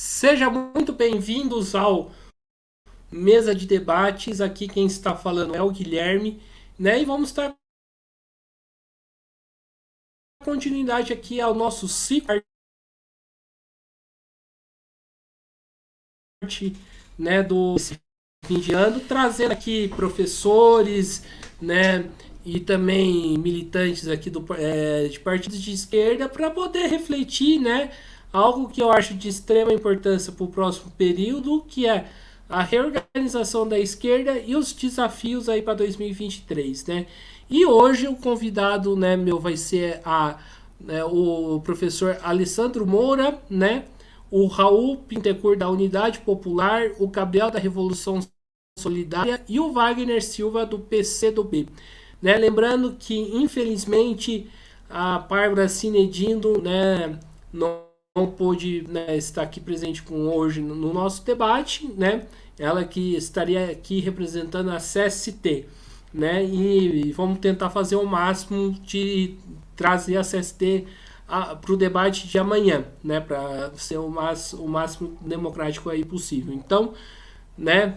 Seja muito bem-vindos ao Mesa de Debates. Aqui quem está falando é o Guilherme, né? E vamos estar continuidade aqui ao nosso ciclo, né, do fim de ano, trazendo aqui professores, né, e também militantes aqui de partidos de esquerda para poder refletir, né, algo que eu acho de extrema importância para o próximo período, que é a reorganização da esquerda e os desafios aí para 2023, né? E hoje o convidado, né, meu vai ser o professor Alessandro Moura, né? O Raul Pintecourt da Unidade Popular, o Gabriel da Revolução Solidária e o Wagner Silva do PCdoB. Né? Lembrando que, infelizmente, a Bárbara Cinedindo, né, não pôde, né, estar aqui presente hoje no nosso debate, né? Ela que estaria aqui representando a CST, né? E vamos tentar fazer o máximo de trazer a CST para o debate de amanhã, né? Para ser o máximo democrático aí possível. Então, né?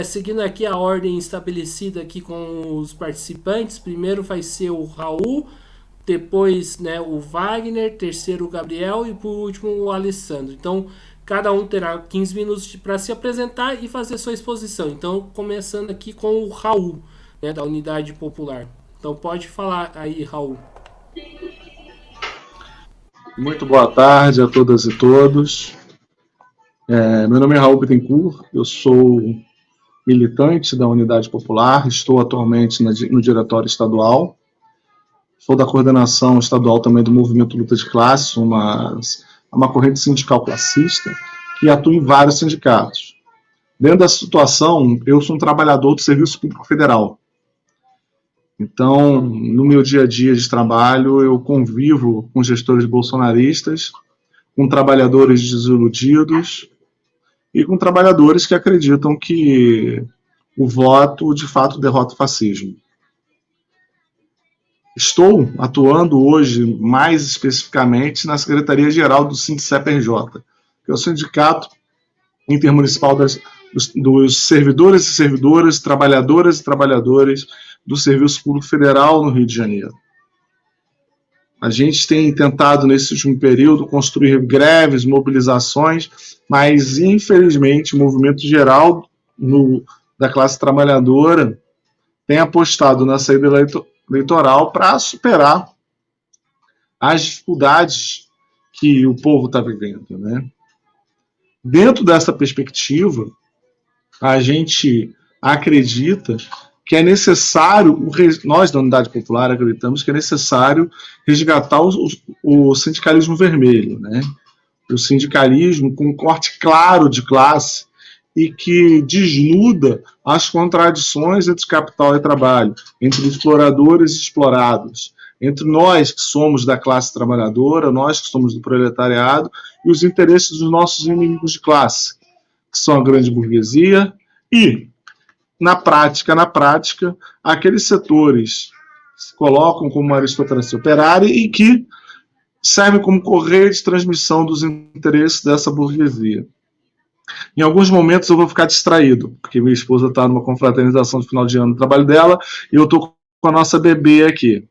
Seguindo aqui a ordem estabelecida aqui com os participantes, primeiro vai ser o Raul, depois, né, o Wagner, terceiro o Gabriel e por último o Alessandro. Então, cada um terá 15 minutos para se apresentar e fazer sua exposição. Então, começando aqui com o Raul, né, da Unidade Popular. Então, pode falar aí, Raul. Muito boa tarde a todas e todos. Meu nome é Raul Bittencourt, eu sou militante da Unidade Popular, estou atualmente no Diretório Estadual, sou da coordenação estadual também do Movimento Luta de Classe, uma corrente sindical classista que atua em vários sindicatos. Dentro dessa situação, eu sou um trabalhador do Serviço Público Federal. Então, no meu dia a dia de trabalho, eu convivo com gestores bolsonaristas, com trabalhadores desiludidos e com trabalhadores que acreditam que o voto, de fato, derrota o fascismo. Estou atuando hoje, mais especificamente, na Secretaria-Geral do SINDICEP-RJ, que é o Sindicato Intermunicipal dos Servidores e Servidoras, Trabalhadoras e Trabalhadores do Serviço Público Federal no Rio de Janeiro. A gente tem tentado, nesse último período, construir greves, mobilizações, mas, infelizmente, o movimento geral da classe trabalhadora tem apostado na saída eleitoral para superar as dificuldades que o povo está vivendo, né? Dentro dessa perspectiva, a gente acredita que é necessário, nós da Unidade Popular acreditamos que é necessário resgatar o sindicalismo vermelho, né? O sindicalismo com um corte claro de classe e que desnuda as contradições entre capital e trabalho, entre exploradores e explorados, entre nós que somos da classe trabalhadora, nós que somos do proletariado e os interesses dos nossos inimigos de classe, que são a grande burguesia e, na prática, aqueles setores que se colocam como uma aristocracia operária e que servem como correia de transmissão dos interesses dessa burguesia. Em alguns momentos eu vou ficar distraído, porque minha esposa está numa confraternização de final de ano do trabalho dela e eu estou com a nossa bebê aqui.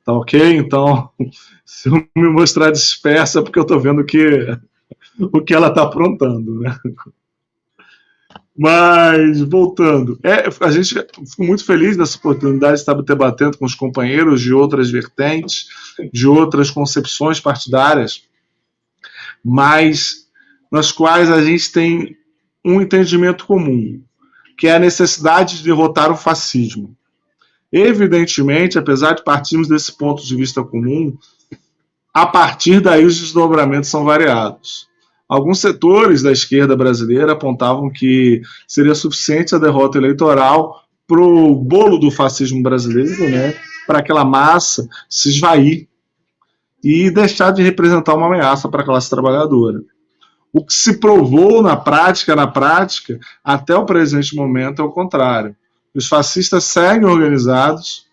Tá ok? Então, se eu me mostrar dispersa, é porque eu estou vendo o que ela está aprontando, né? Mas, voltando, a gente ficou muito feliz dessa oportunidade de estar debatendo com os companheiros de outras vertentes, de outras concepções partidárias, mas nas quais a gente tem um entendimento comum, que é a necessidade de derrotar o fascismo. Evidentemente, apesar de partirmos desse ponto de vista comum, a partir daí os desdobramentos são variados. Alguns setores da esquerda brasileira apontavam que seria suficiente a derrota eleitoral para o bolo do fascismo brasileiro, né, para aquela massa se esvair e deixar de representar uma ameaça para a classe trabalhadora. O que se provou na prática, até o presente momento, é o contrário. Os fascistas seguem organizados,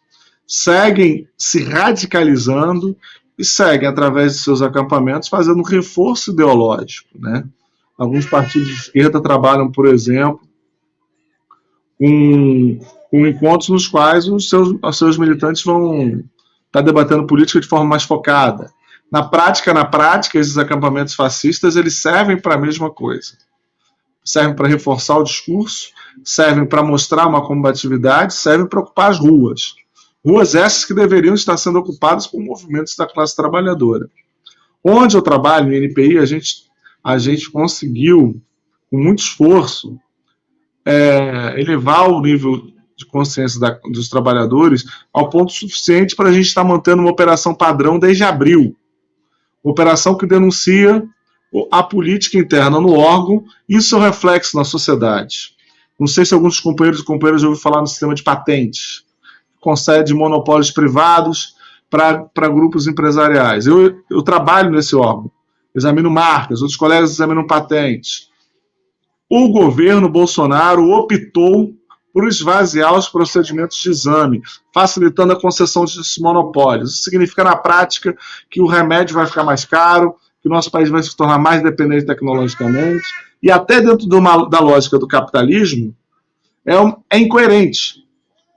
seguem se radicalizando e seguem, através de seus acampamentos, fazendo um reforço ideológico, né? Alguns partidos de esquerda trabalham, por exemplo, com encontros nos quais os seus militantes vão estar debatendo política de forma mais focada. Na prática, esses acampamentos fascistas eles servem para a mesma coisa. Servem para reforçar o discurso, servem para mostrar uma combatividade, servem para ocupar as ruas. Ruas essas que deveriam estar sendo ocupadas por movimentos da classe trabalhadora. Onde eu trabalho, no NPI, a gente conseguiu, com muito esforço, elevar o nível de consciência dos trabalhadores ao ponto suficiente para a gente estar mantendo uma operação padrão desde abril. Operação que denuncia a política interna no órgão e o seu reflexo na sociedade. Não sei se alguns companheiros e companheiras já ouviram falar no sistema de patentes, que concede monopólios privados para grupos empresariais. Eu trabalho nesse órgão, examino marcas, outros colegas examinam patentes. O governo Bolsonaro optou por esvaziar os procedimentos de exame, facilitando a concessão desses monopólios. Isso significa, na prática, que o remédio vai ficar mais caro, que o nosso país vai se tornar mais dependente tecnologicamente, e até dentro da lógica do capitalismo, é incoerente.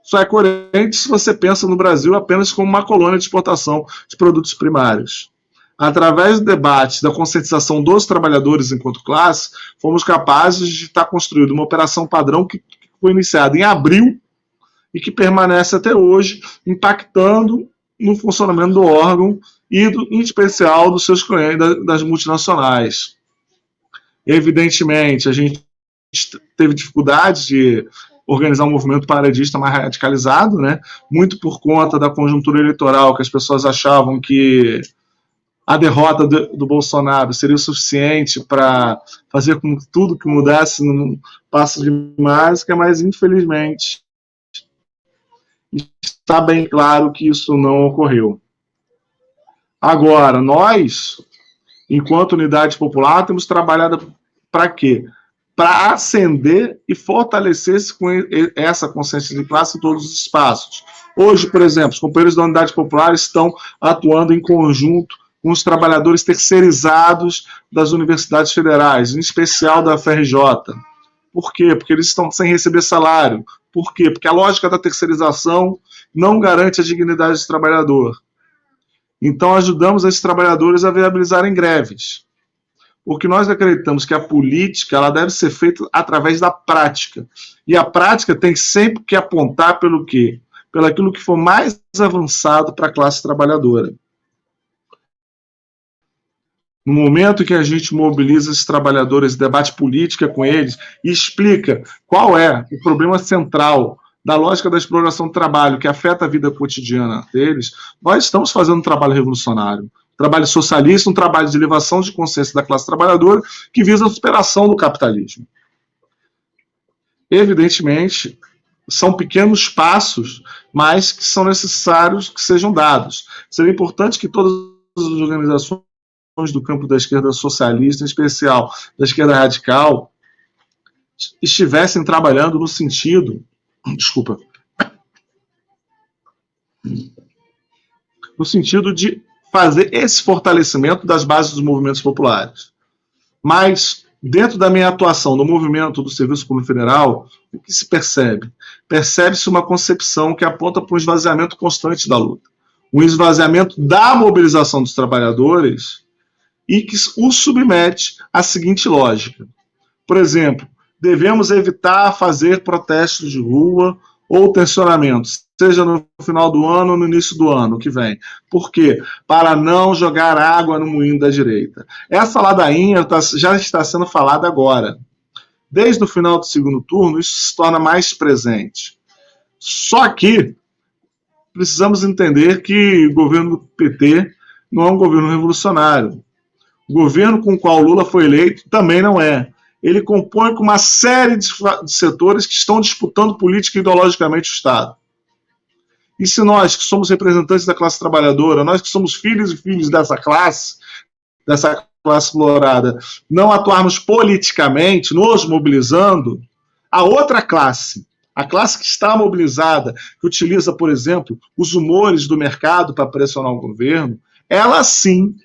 Só é coerente se você pensa no Brasil apenas como uma colônia de exportação de produtos primários. Através do debate, da conscientização dos trabalhadores enquanto classe, fomos capazes de estar construindo uma operação padrão que foi iniciada em abril e que permanece até hoje, impactando no funcionamento do órgão e, em especial, dos seus clientes, das multinacionais. Evidentemente, a gente teve dificuldade de organizar um movimento paradista mais radicalizado, né? Muito por conta da conjuntura eleitoral, que as pessoas achavam que a derrota do Bolsonaro seria o suficiente para fazer com que tudo que mudasse num passo de mágica, mas infelizmente está bem claro que isso não ocorreu. Agora, nós, enquanto unidade popular, temos trabalhado para quê? Para acender e fortalecer-se com essa consciência de classe em todos os espaços. Hoje, por exemplo, os companheiros da unidade popular estão atuando em conjunto com os trabalhadores terceirizados das universidades federais, em especial da FRJ. Por quê? Porque eles estão sem receber salário. Por quê? Porque a lógica da terceirização não garante a dignidade do trabalhador. Então, ajudamos esses trabalhadores a viabilizarem greves. Porque nós acreditamos que a política ela deve ser feita através da prática. E a prática tem sempre que apontar pelo quê? Pelo aquilo que for mais avançado para a classe trabalhadora. No momento que a gente mobiliza esses trabalhadores, debate política com eles e explica qual é o problema central da lógica da exploração do trabalho que afeta a vida cotidiana deles, nós estamos fazendo um trabalho revolucionário, um trabalho socialista, um trabalho de elevação de consciência da classe trabalhadora que visa a superação do capitalismo. Evidentemente, são pequenos passos, mas que são necessários que sejam dados. Seria importante que todas as organizações do campo da esquerda socialista, em especial da esquerda radical, estivessem trabalhando no sentido, de fazer esse fortalecimento das bases dos movimentos populares. Mas, dentro da minha atuação no movimento do Serviço Público Federal, o que se percebe? Percebe-se uma concepção que aponta para um esvaziamento constante da luta, um esvaziamento da mobilização dos trabalhadores e que o submete à seguinte lógica. Por exemplo, devemos evitar fazer protestos de rua ou tensionamentos, seja no final do ano ou no início do ano que vem. Por quê? Para não jogar água no moinho da direita. Essa ladainha já está sendo falada agora. Desde o final do segundo turno, isso se torna mais presente. Só que precisamos entender que o governo do PT não é um governo revolucionário. O governo com o qual Lula foi eleito também não é. Ele compõe com uma série de setores que estão disputando política e ideologicamente o Estado. E se nós, que somos representantes da classe trabalhadora, nós que somos filhos e filhos dessa classe explorada, não atuarmos politicamente, nos mobilizando, a outra classe, a classe que está mobilizada, que utiliza, por exemplo, os humores do mercado para pressionar o governo, ela sim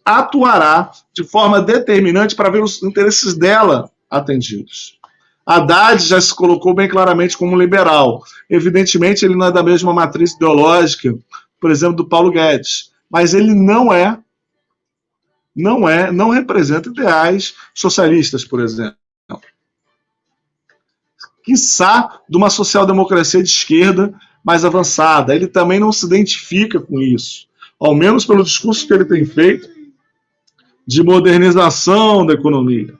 atuará de forma determinante para ver os interesses dela atendidos. Haddad já se colocou bem claramente como liberal. Evidentemente, ele não é da mesma matriz ideológica, por exemplo, do Paulo Guedes, mas ele não representa ideais socialistas, por exemplo. Quiçá de uma social-democracia de esquerda mais avançada. Ele também não se identifica com isso, ao menos pelo discurso que ele tem feito de modernização da economia.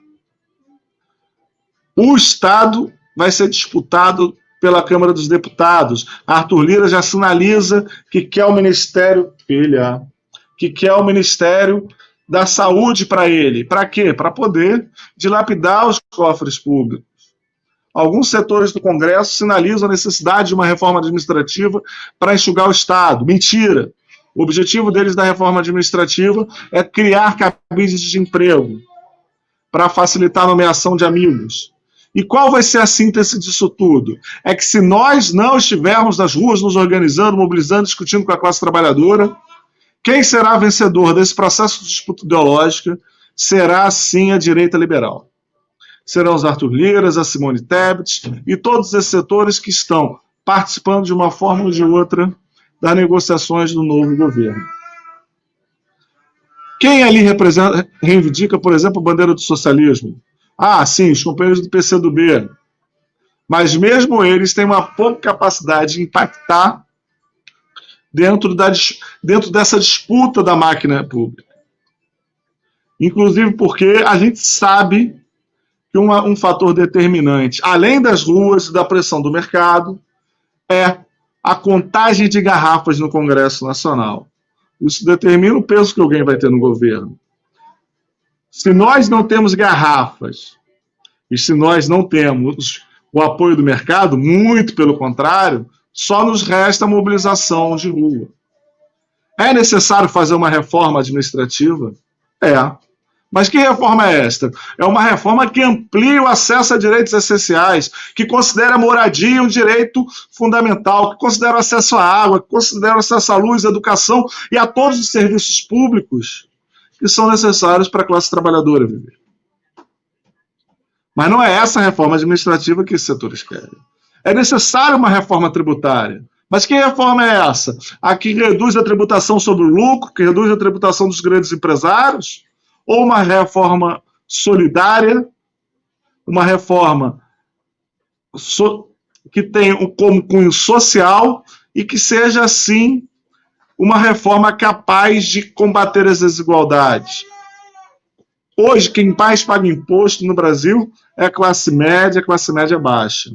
O Estado vai ser disputado pela Câmara dos Deputados. Arthur Lira já sinaliza que quer o Ministério, da Saúde para ele. Para quê? Para poder dilapidar os cofres públicos. Alguns setores do Congresso sinalizam a necessidade de uma reforma administrativa para enxugar o Estado. Mentira! O objetivo deles da reforma administrativa é criar cabides de emprego para facilitar a nomeação de amigos. E qual vai ser a síntese disso tudo? É que se nós não estivermos nas ruas nos organizando, mobilizando, discutindo com a classe trabalhadora, quem será vencedor desse processo de disputa ideológica será, sim, a direita liberal. Serão os Arthur Liras, a Simone Tebet e todos esses setores que estão participando de uma forma ou de outra das negociações do novo governo. Quem ali reivindica, por exemplo, a bandeira do socialismo? Ah, sim, os companheiros do PCdoB. Mas mesmo eles têm uma pouca capacidade de impactar dentro dessa disputa da máquina pública. Inclusive porque a gente sabe que um fator determinante, além das ruas e da pressão do mercado, é a contagem de garrafas no Congresso Nacional. Isso determina o peso que alguém vai ter no governo. Se nós não temos garrafas e se nós não temos o apoio do mercado, muito pelo contrário, só nos resta a mobilização de rua. É necessário fazer uma reforma administrativa? É. Mas que reforma é esta? É uma reforma que amplia o acesso a direitos essenciais, que considera a moradia um direito fundamental, que considera o acesso à água, que considera o acesso à luz, à educação e a todos os serviços públicos que são necessários para a classe trabalhadora viver. Mas não é essa reforma administrativa que esses setores querem. É necessária uma reforma tributária. Mas que reforma é essa? A que reduz a tributação sobre o lucro, que reduz a tributação dos grandes empresários? Ou uma reforma solidária, uma reforma que tenha como cunho social e que seja, assim, uma reforma capaz de combater as desigualdades. Hoje, quem mais paga imposto no Brasil é a classe média baixa.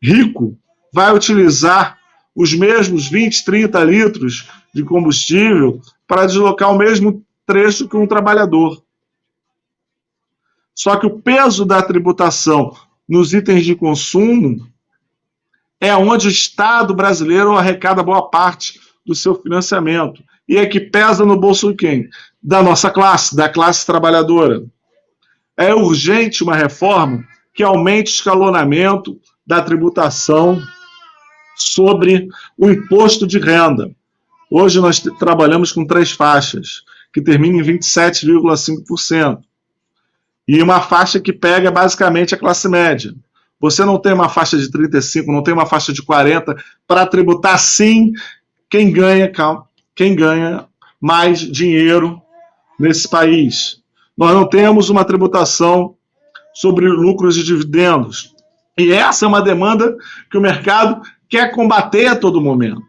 Rico vai utilizar os mesmos 20, 30 litros de combustível para deslocar o mesmo trecho que um trabalhador. Só que o peso da tributação nos itens de consumo é onde o Estado brasileiro arrecada boa parte do seu financiamento. E é que pesa no bolso de quem? Da nossa classe, da classe trabalhadora. É urgente uma reforma que aumente o escalonamento da tributação sobre o imposto de renda. Hoje nós trabalhamos com 3 faixas, que termina em 27,5%. E uma faixa que pega basicamente a classe média. Você não tem uma faixa de 35, não tem uma faixa de 40 para tributar sim quem ganha mais dinheiro nesse país. Nós não temos uma tributação sobre lucros e dividendos. E essa é uma demanda que o mercado quer combater a todo momento.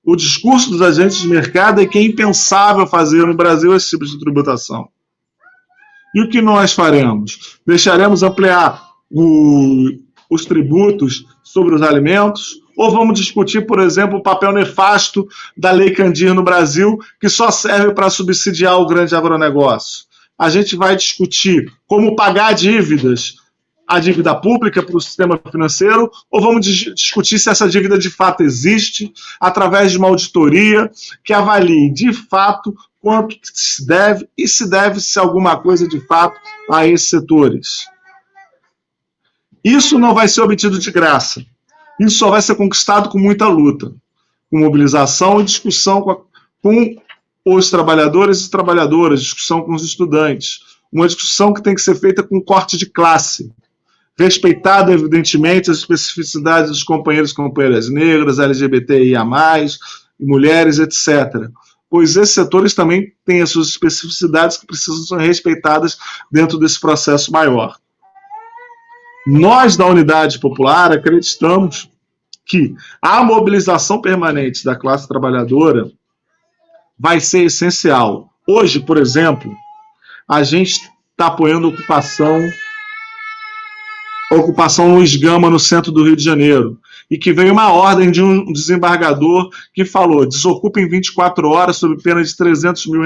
O discurso dos agentes de mercado é que é impensável fazer no Brasil esse tipo de tributação. E o que nós faremos? Deixaremos ampliar os tributos sobre os alimentos? Ou vamos discutir, por exemplo, o papel nefasto da Lei Candir no Brasil, que só serve para subsidiar o grande agronegócio? A gente vai discutir como pagar dívidas, a dívida pública para o sistema financeiro, ou vamos discutir se essa dívida de fato existe, através de uma auditoria que avalie de fato quanto se deve e se deve-se alguma coisa de fato a esses setores. Isso não vai ser obtido de graça. Isso só vai ser conquistado com muita luta, com mobilização e discussão com os trabalhadores e trabalhadoras, discussão com os estudantes, uma discussão que tem que ser feita com corte de classe, respeitado, evidentemente, as especificidades dos companheiros e companheiras negras, LGBTIA+, mulheres, etc. Pois esses setores também têm as suas especificidades que precisam ser respeitadas dentro desse processo maior. Nós, da Unidade Popular, acreditamos que a mobilização permanente da classe trabalhadora vai ser essencial. Hoje, por exemplo, a gente está apoiando a ocupação Luiz Gama, no centro do Rio de Janeiro, e que veio uma ordem de um desembargador que falou: desocupa em 24 horas sob pena de R$300 mil.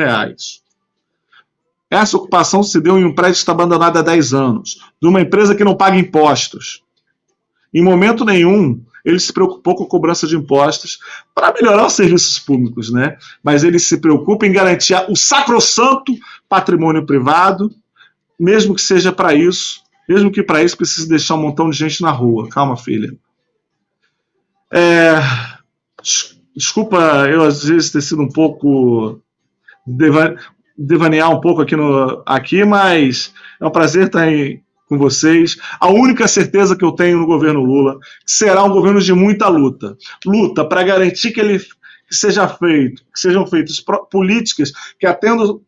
Essa ocupação se deu em um prédio que está abandonado há 10 anos, de uma empresa que não paga impostos. Em momento nenhum, ele se preocupou com a cobrança de impostos para melhorar os serviços públicos, né? Mas ele se preocupa em garantir o sacrossanto patrimônio privado, mesmo que seja para isso, mesmo que para isso precise deixar um montão de gente na rua. Calma, filha. Desculpa eu, às vezes, ter sido um pouco devanear um pouco aqui, mas é um prazer estar aí com vocês. A única certeza que eu tenho no governo Lula será um governo de muita luta. Luta para garantir que sejam feitas políticas que atendam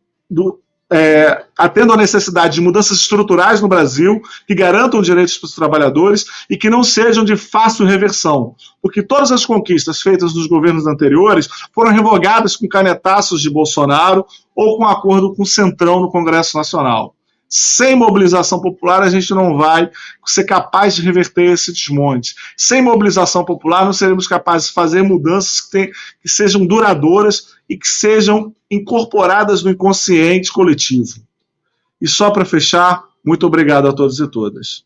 a necessidade de mudanças estruturais no Brasil, que garantam direitos para os trabalhadores e que não sejam de fácil reversão. Porque todas as conquistas feitas nos governos anteriores foram revogadas com canetaços de Bolsonaro ou com acordo com o Centrão no Congresso Nacional. Sem mobilização popular, a gente não vai ser capaz de reverter esse desmonte. Sem mobilização popular, não seremos capazes de fazer mudanças que sejam duradouras e que sejam incorporadas no inconsciente coletivo. E só para fechar, muito obrigado a todos e todas.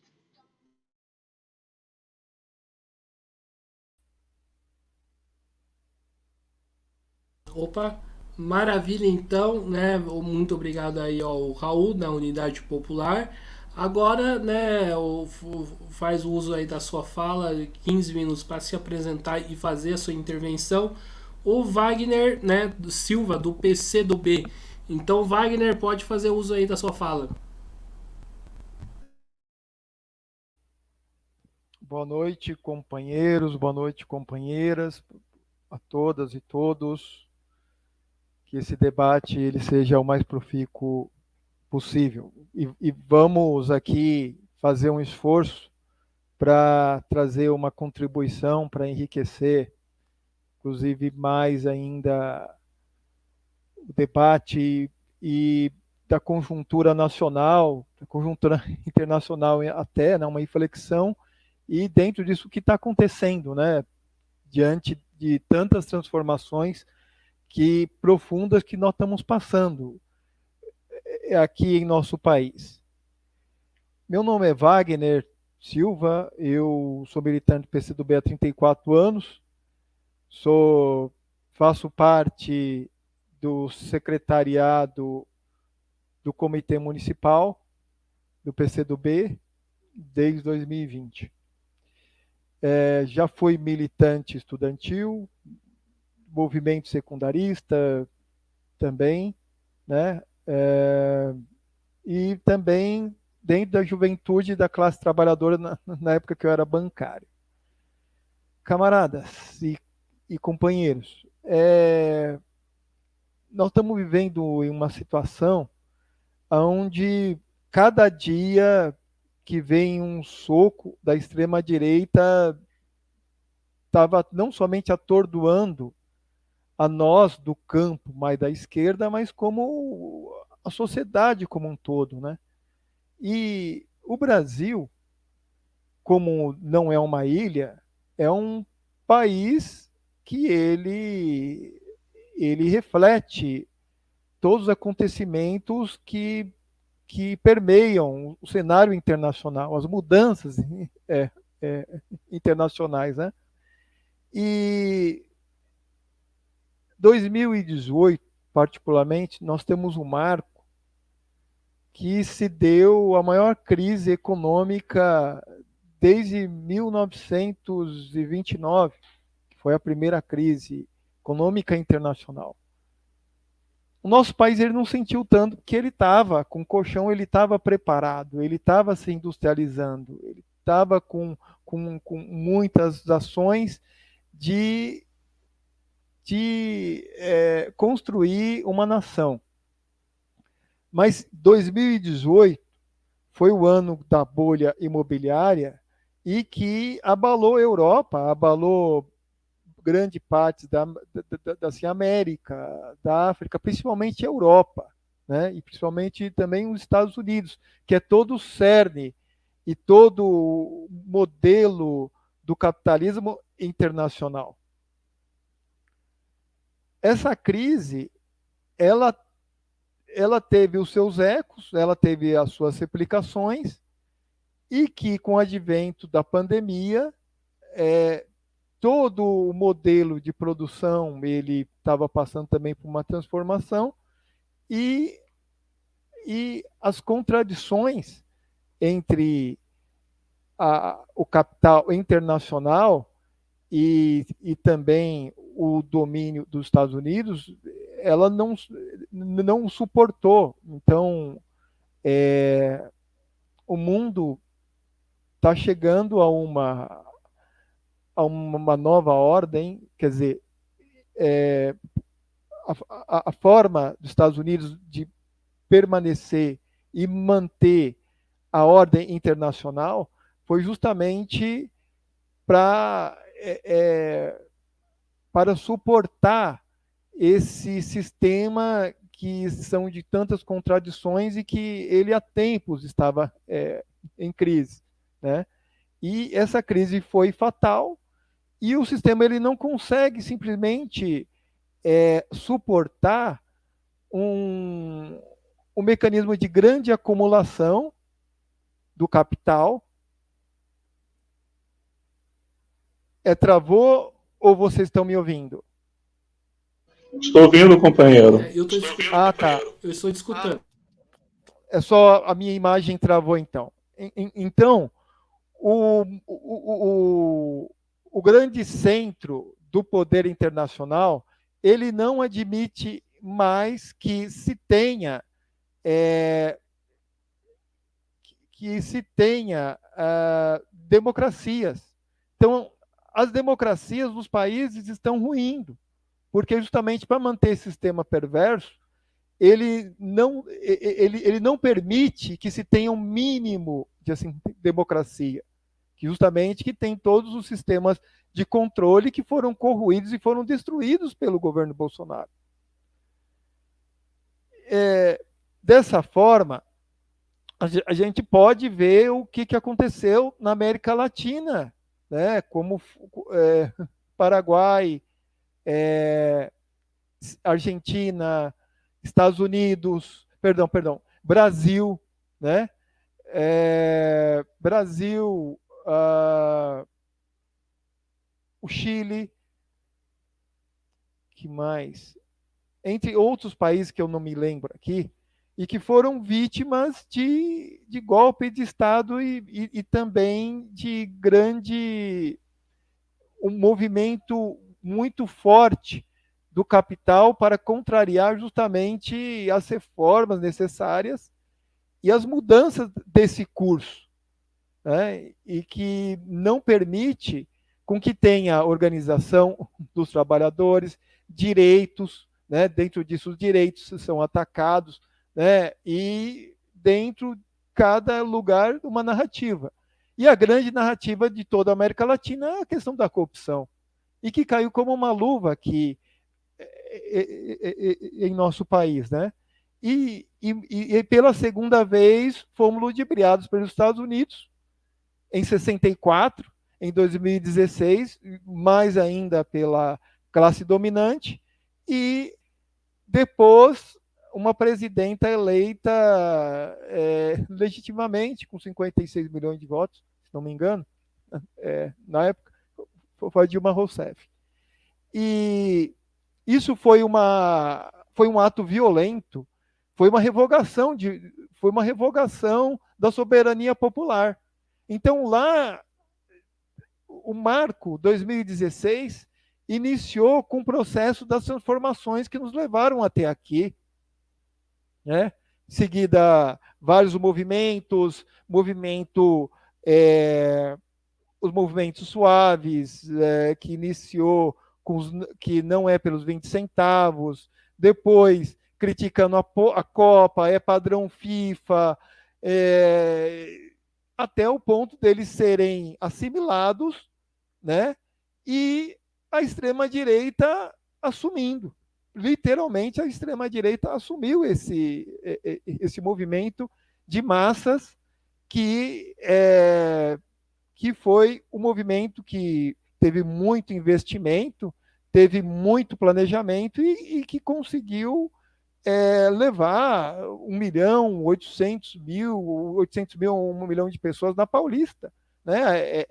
Opa, maravilha então, né? Muito obrigado aí ao Raul da Unidade Popular. Agora, né, faz o uso aí da sua fala, 15 minutos para se apresentar e fazer a sua intervenção. O Wagner, né, Silva, do PCdoB. Então, Wagner, pode fazer uso aí da sua fala. Boa noite, companheiros, boa noite, companheiras, a todas e todos. Que esse debate ele seja o mais profícuo possível. E vamos aqui fazer um esforço para trazer uma contribuição para enriquecer, inclusive mais ainda, o debate e da conjuntura nacional, da conjuntura internacional até, né, uma inflexão, e dentro disso o que está acontecendo, né, diante de tantas transformações profundas que nós estamos passando aqui em nosso país. Meu nome é Wagner Silva, eu sou militante do PCdoB há 34 anos, faço parte do secretariado do Comitê Municipal do PCdoB desde 2020. Já fui militante estudantil, movimento secundarista também, né? E também dentro da juventude da classe trabalhadora na época que eu era bancário. Camaradas e companheiros, nós estamos vivendo em uma situação onde cada dia que vem um soco da extrema-direita estava não somente atordoando a nós do campo mais da esquerda, mas como a sociedade como um todo, né? E o Brasil, como não é uma ilha, é um país que ele reflete todos os acontecimentos que permeiam o cenário internacional, as mudanças internacionais, né? E 2018, particularmente, nós temos um marco que se deu a maior crise econômica desde 1929, que foi a primeira crise econômica internacional. o nosso país ele não sentiu tanto, porque ele estava com colchão, ele estava preparado, ele estava se industrializando, ele estava com muitas ações de, de construir uma nação. Mas 2018 foi o ano da bolha imobiliária e que abalou a Europa, abalou grande parte assim, América, da África, principalmente a Europa, né? E principalmente também os Estados Unidos, que é todo o cerne e todo o modelo do capitalismo internacional. Essa crise, ela teve os seus ecos, ela teve as suas replicações, e que com o advento da pandemia, todo o modelo de produção ele estava passando também por uma transformação e as contradições entre o capital internacional e também o domínio dos Estados Unidos, ela não suportou. Então, o mundo está chegando a uma nova ordem, quer dizer, a forma dos Estados Unidos de permanecer e manter a ordem internacional foi justamente para suportar esse sistema que são de tantas contradições e que ele há tempos estava em crise, né? E essa crise foi fatal e o sistema ele não consegue simplesmente suportar um mecanismo de grande acumulação do capital. Travou ou vocês estão me ouvindo? Estou ouvindo, companheiro. Eu estou escutando. Ah, tá. Eu estou escutando. É só a minha imagem travou, então. Então, o grande centro do poder internacional, ele não admite mais que se tenha democracias. Então, as democracias dos países estão ruindo, porque justamente para manter esse sistema perverso, ele não permite que se tenha um mínimo de democracia, que justamente que tem todos os sistemas de controle que foram corroídos e foram destruídos pelo governo Bolsonaro. Dessa forma, a gente pode ver o que aconteceu na América Latina, né? Como Paraguai, Argentina, Estados Unidos, Brasil, né? Brasil, o Chile, que mais? Entre outros países que eu não me lembro aqui, e que foram vítimas de golpe de Estado e também de um movimento muito forte do capital para contrariar justamente as reformas necessárias e as mudanças desse curso, né? E que não permite com que tenha organização dos trabalhadores, direitos, né? Dentro disso os direitos são atacados, né? E dentro de cada lugar uma narrativa. E a grande narrativa de toda a América Latina é a questão da corrupção, e que caiu como uma luva aqui em nosso país, né? E pela segunda vez fomos ludibriados pelos Estados Unidos em 64, em 2016, mais ainda pela classe dominante, e depois uma presidenta eleita legitimamente, com 56 milhões de votos, se não me engano, na época, foi a Dilma Rousseff. E isso foi um ato violento, foi uma revogação da soberania popular. Então, lá, o marco 2016 iniciou com o processo das transformações que nos levaram até aqui, né? Em seguida, vários os movimentos suaves, que iniciou que não é pelos 20 centavos, depois criticando a Copa, é padrão FIFA, até o ponto deles serem assimilados, né? E a extrema-direita assumindo. Literalmente, a extrema-direita assumiu esse movimento de massas que foi um movimento que teve muito investimento, teve muito planejamento e que conseguiu levar 1.800.000, 1 milhão de pessoas na Paulista, né?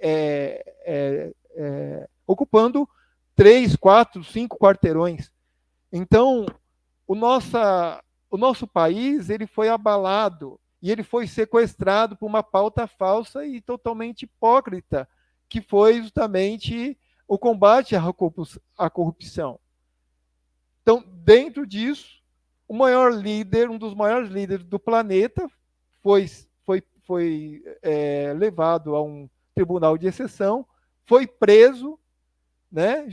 Ocupando 3, 4, 5 quarteirões. Então, o nosso país ele foi abalado e ele foi sequestrado por uma pauta falsa e totalmente hipócrita, que foi justamente o combate à corrupção. Então, dentro disso, um dos maiores líderes do planeta, foi levado a um tribunal de exceção, foi preso, né?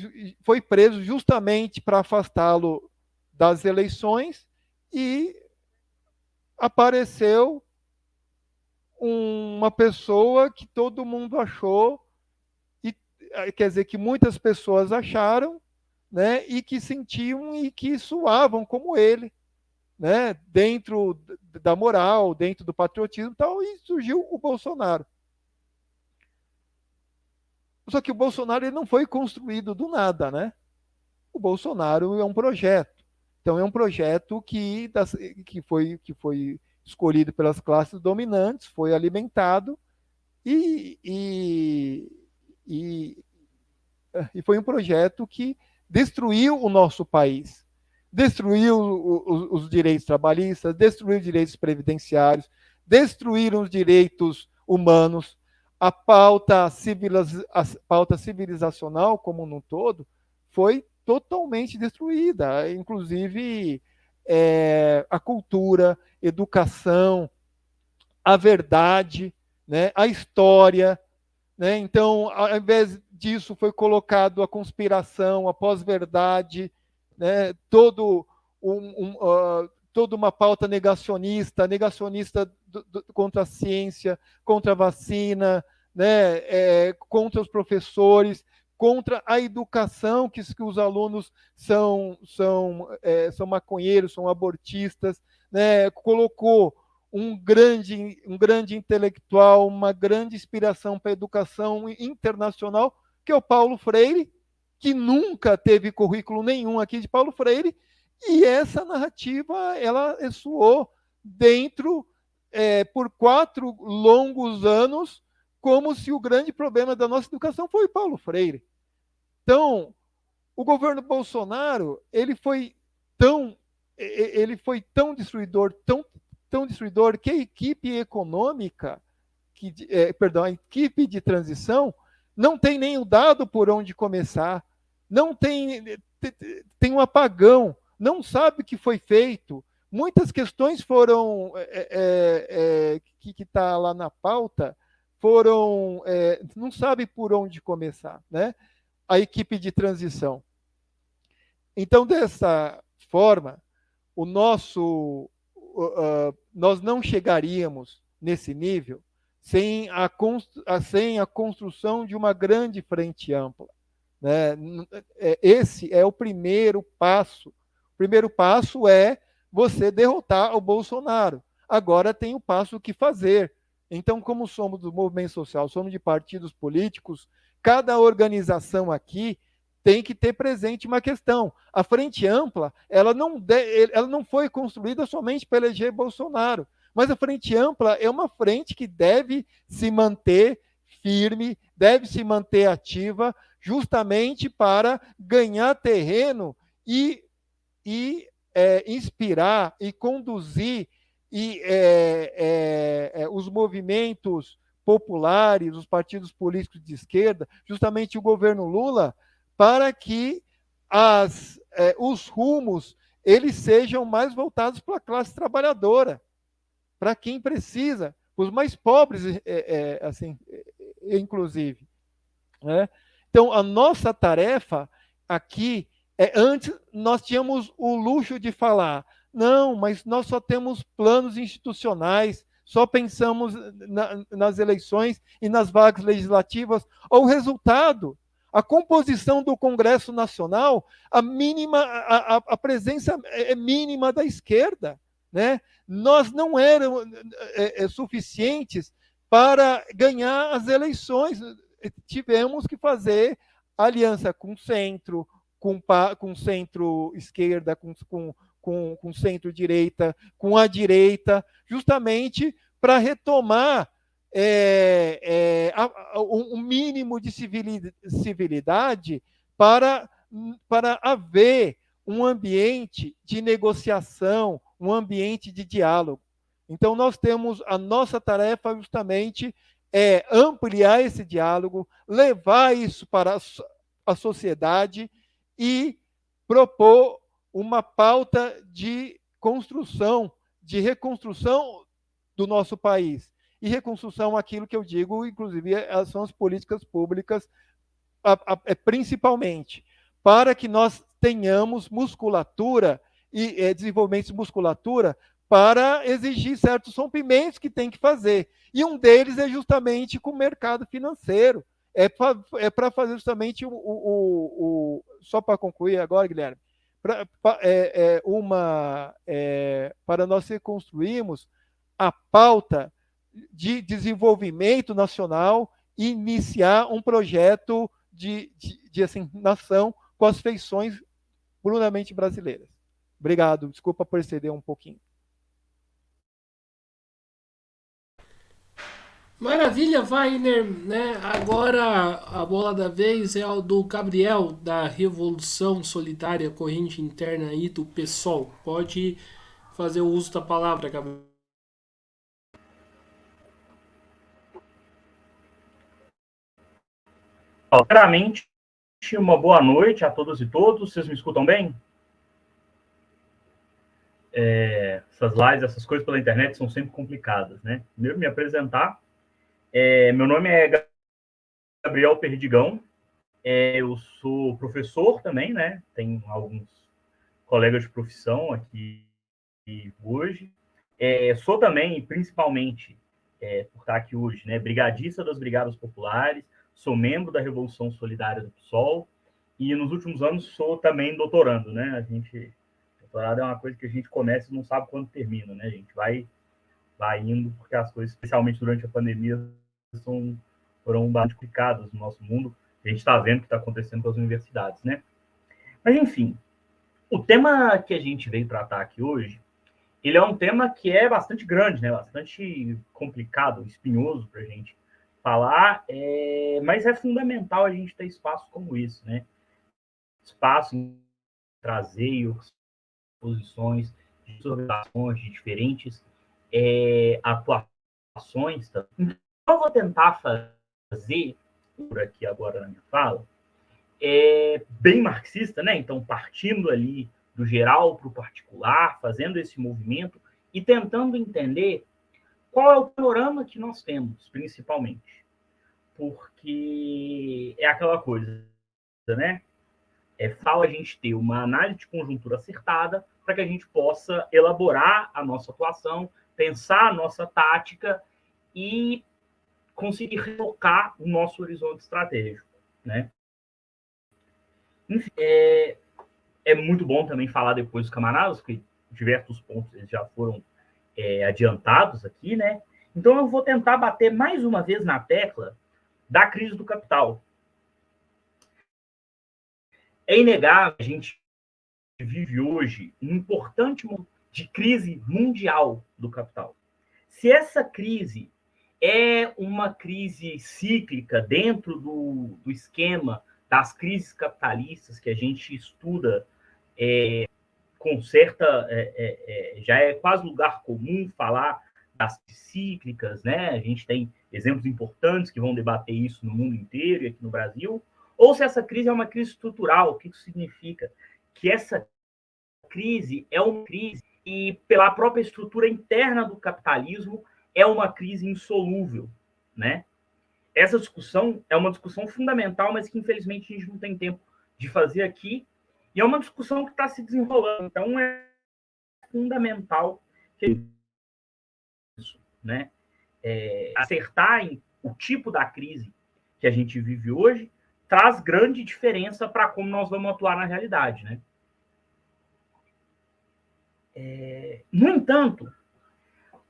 Foi preso justamente para afastá-lo das eleições e apareceu uma pessoa que todo mundo achou, e quer dizer que muitas pessoas acharam, né? E que sentiam e que suavam como ele, né? Dentro da moral, dentro do patriotismo e tal, e surgiu o Bolsonaro. Só que o Bolsonaro ele não foi construído do nada, né? O Bolsonaro é um projeto. Então, é um projeto que foi escolhido pelas classes dominantes, foi alimentado e, e, e, e foi um projeto que destruiu o nosso país. Destruiu os direitos trabalhistas, destruiu os direitos previdenciários, destruíram os direitos humanos. A pauta civilizacional, como um todo, foi totalmente destruída. Inclusive, a cultura, educação, a verdade, né, a história. Né? Então, ao invés disso, foi colocado a conspiração, a pós-verdade, né? Toda uma pauta negacionista contra a ciência, contra a vacina, né? Contra os professores, contra a educação, que os alunos são maconheiros, são abortistas, né? Colocou um grande intelectual, uma grande inspiração para a educação internacional, que é o Paulo Freire, que nunca teve currículo nenhum aqui de Paulo Freire, e essa narrativa ela ressoou dentro, por 4 longos anos, como se o grande problema da nossa educação foi Paulo Freire. Então, o governo Bolsonaro ele foi tão destruidor, tão destruidor, que a equipe econômica, a equipe de transição, não tem nem o dado por onde começar, não tem um apagão, não sabe o que foi feito. Muitas questões foram, que está lá na pauta, não sabe por onde começar, né? A equipe de transição. Então, dessa forma, nós não chegaríamos nesse nível sem a construção de uma grande frente ampla. Né? Esse é o primeiro passo. O primeiro passo é você derrotar o Bolsonaro. Agora tem o passo que fazer. Então, como somos do movimento social, somos de partidos políticos, cada organização aqui tem que ter presente uma questão. A frente ampla, ela não foi construída somente para eleger Bolsonaro, mas a frente ampla é uma frente que deve se manter firme, deve se manter ativa, justamente para ganhar terreno e inspirar e conduzir os movimentos populares, os partidos políticos de esquerda, justamente o governo Lula, para que os rumos eles sejam mais voltados para a classe trabalhadora, para quem precisa, os mais pobres, assim, inclusive. Né? Então, a nossa tarefa aqui antes nós tínhamos o luxo de falar, não, mas nós só temos planos institucionais, só pensamos nas eleições e nas vagas legislativas. O resultado, a composição do Congresso Nacional, a presença é mínima da esquerda. Né? Nós não éramos suficientes para ganhar as eleições. Tivemos que fazer aliança com o centro, com centro-esquerda, com centro-direita, com a direita, justamente para retomar um mínimo de civilidade para haver um ambiente de negociação, um ambiente de diálogo. Então, nós temos a nossa tarefa justamente ampliar esse diálogo, levar isso para a sociedade e propor uma pauta de construção, de reconstrução do nosso país. E reconstrução, aquilo que eu digo, inclusive, são as políticas públicas, principalmente, para que nós tenhamos musculatura e desenvolvimento de musculatura para exigir certos rompimentos que tem que fazer. E um deles é justamente com o mercado financeiro. Para fazer justamente só para concluir agora, Guilherme, para nós reconstruirmos a pauta de desenvolvimento nacional e iniciar um projeto de assim, nação com as feições puramente brasileiras. Obrigado, desculpa por exceder um pouquinho. Maravilha, Wagner, né? Agora a bola da vez é o do Gabriel, da Revolução Solidária Corrente Interna aí do PSOL. Pode fazer o uso da palavra, Gabriel. Primeiramente, uma boa noite a todas e todos. Vocês me escutam bem? Essas lives, essas coisas pela internet são sempre complicadas, né? Primeiro, me apresentar. Meu nome é Gabriel Perdigão. Eu sou professor também, né? Tenho alguns colegas de profissão aqui hoje. Sou também, principalmente, por estar aqui hoje, né? Brigadista das Brigadas Populares. Sou membro da Revolução Solidária do PSOL e nos últimos anos sou também doutorando, né? Doutorado é uma coisa que a gente começa e não sabe quando termina, né? A gente vai indo, porque as coisas, especialmente durante a pandemia, foram bastante complicadas no nosso mundo. A gente está vendo o que está acontecendo com as universidades, né? Mas, enfim, o tema que a gente veio tratar aqui hoje, ele é um tema que é bastante grande, né? Bastante complicado, espinhoso para a gente falar, mas é fundamental a gente ter espaços como esse, né? Espaço em trazer posições de organizações de diferentes atuações. Então, eu vou tentar fazer, por aqui agora na minha fala, bem marxista, né? Então, partindo ali do geral para o particular, fazendo esse movimento e tentando entender qual é o panorama que nós temos, principalmente. Porque é aquela coisa, né? Fala a gente ter uma análise de conjuntura acertada para que a gente possa elaborar a nossa atuação, pensar a nossa tática e conseguir refocar o nosso horizonte estratégico, né? Enfim, é muito bom também falar depois dos camaradas, porque diversos pontos eles já foram adiantados aqui, né? Então eu vou tentar bater mais uma vez na tecla da crise do capital. É inegável, a gente vive hoje um importante momento de crise mundial do capital. Se essa crise é uma crise cíclica dentro do esquema das crises capitalistas que a gente estuda com certa... já é quase lugar comum falar das cíclicas, né? A gente tem exemplos importantes que vão debater isso no mundo inteiro e aqui no Brasil. Ou se essa crise é uma crise estrutural, o que isso significa? Que essa crise é uma crise e, pela própria estrutura interna do capitalismo, é uma crise insolúvel, né? Essa discussão é uma discussão fundamental, mas que, infelizmente, a gente não tem tempo de fazer aqui, e é uma discussão que está se desenrolando. Então, é fundamental que isso, né? Acertar em o tipo da crise que a gente vive hoje traz grande diferença para como nós vamos atuar na realidade, né? No entanto,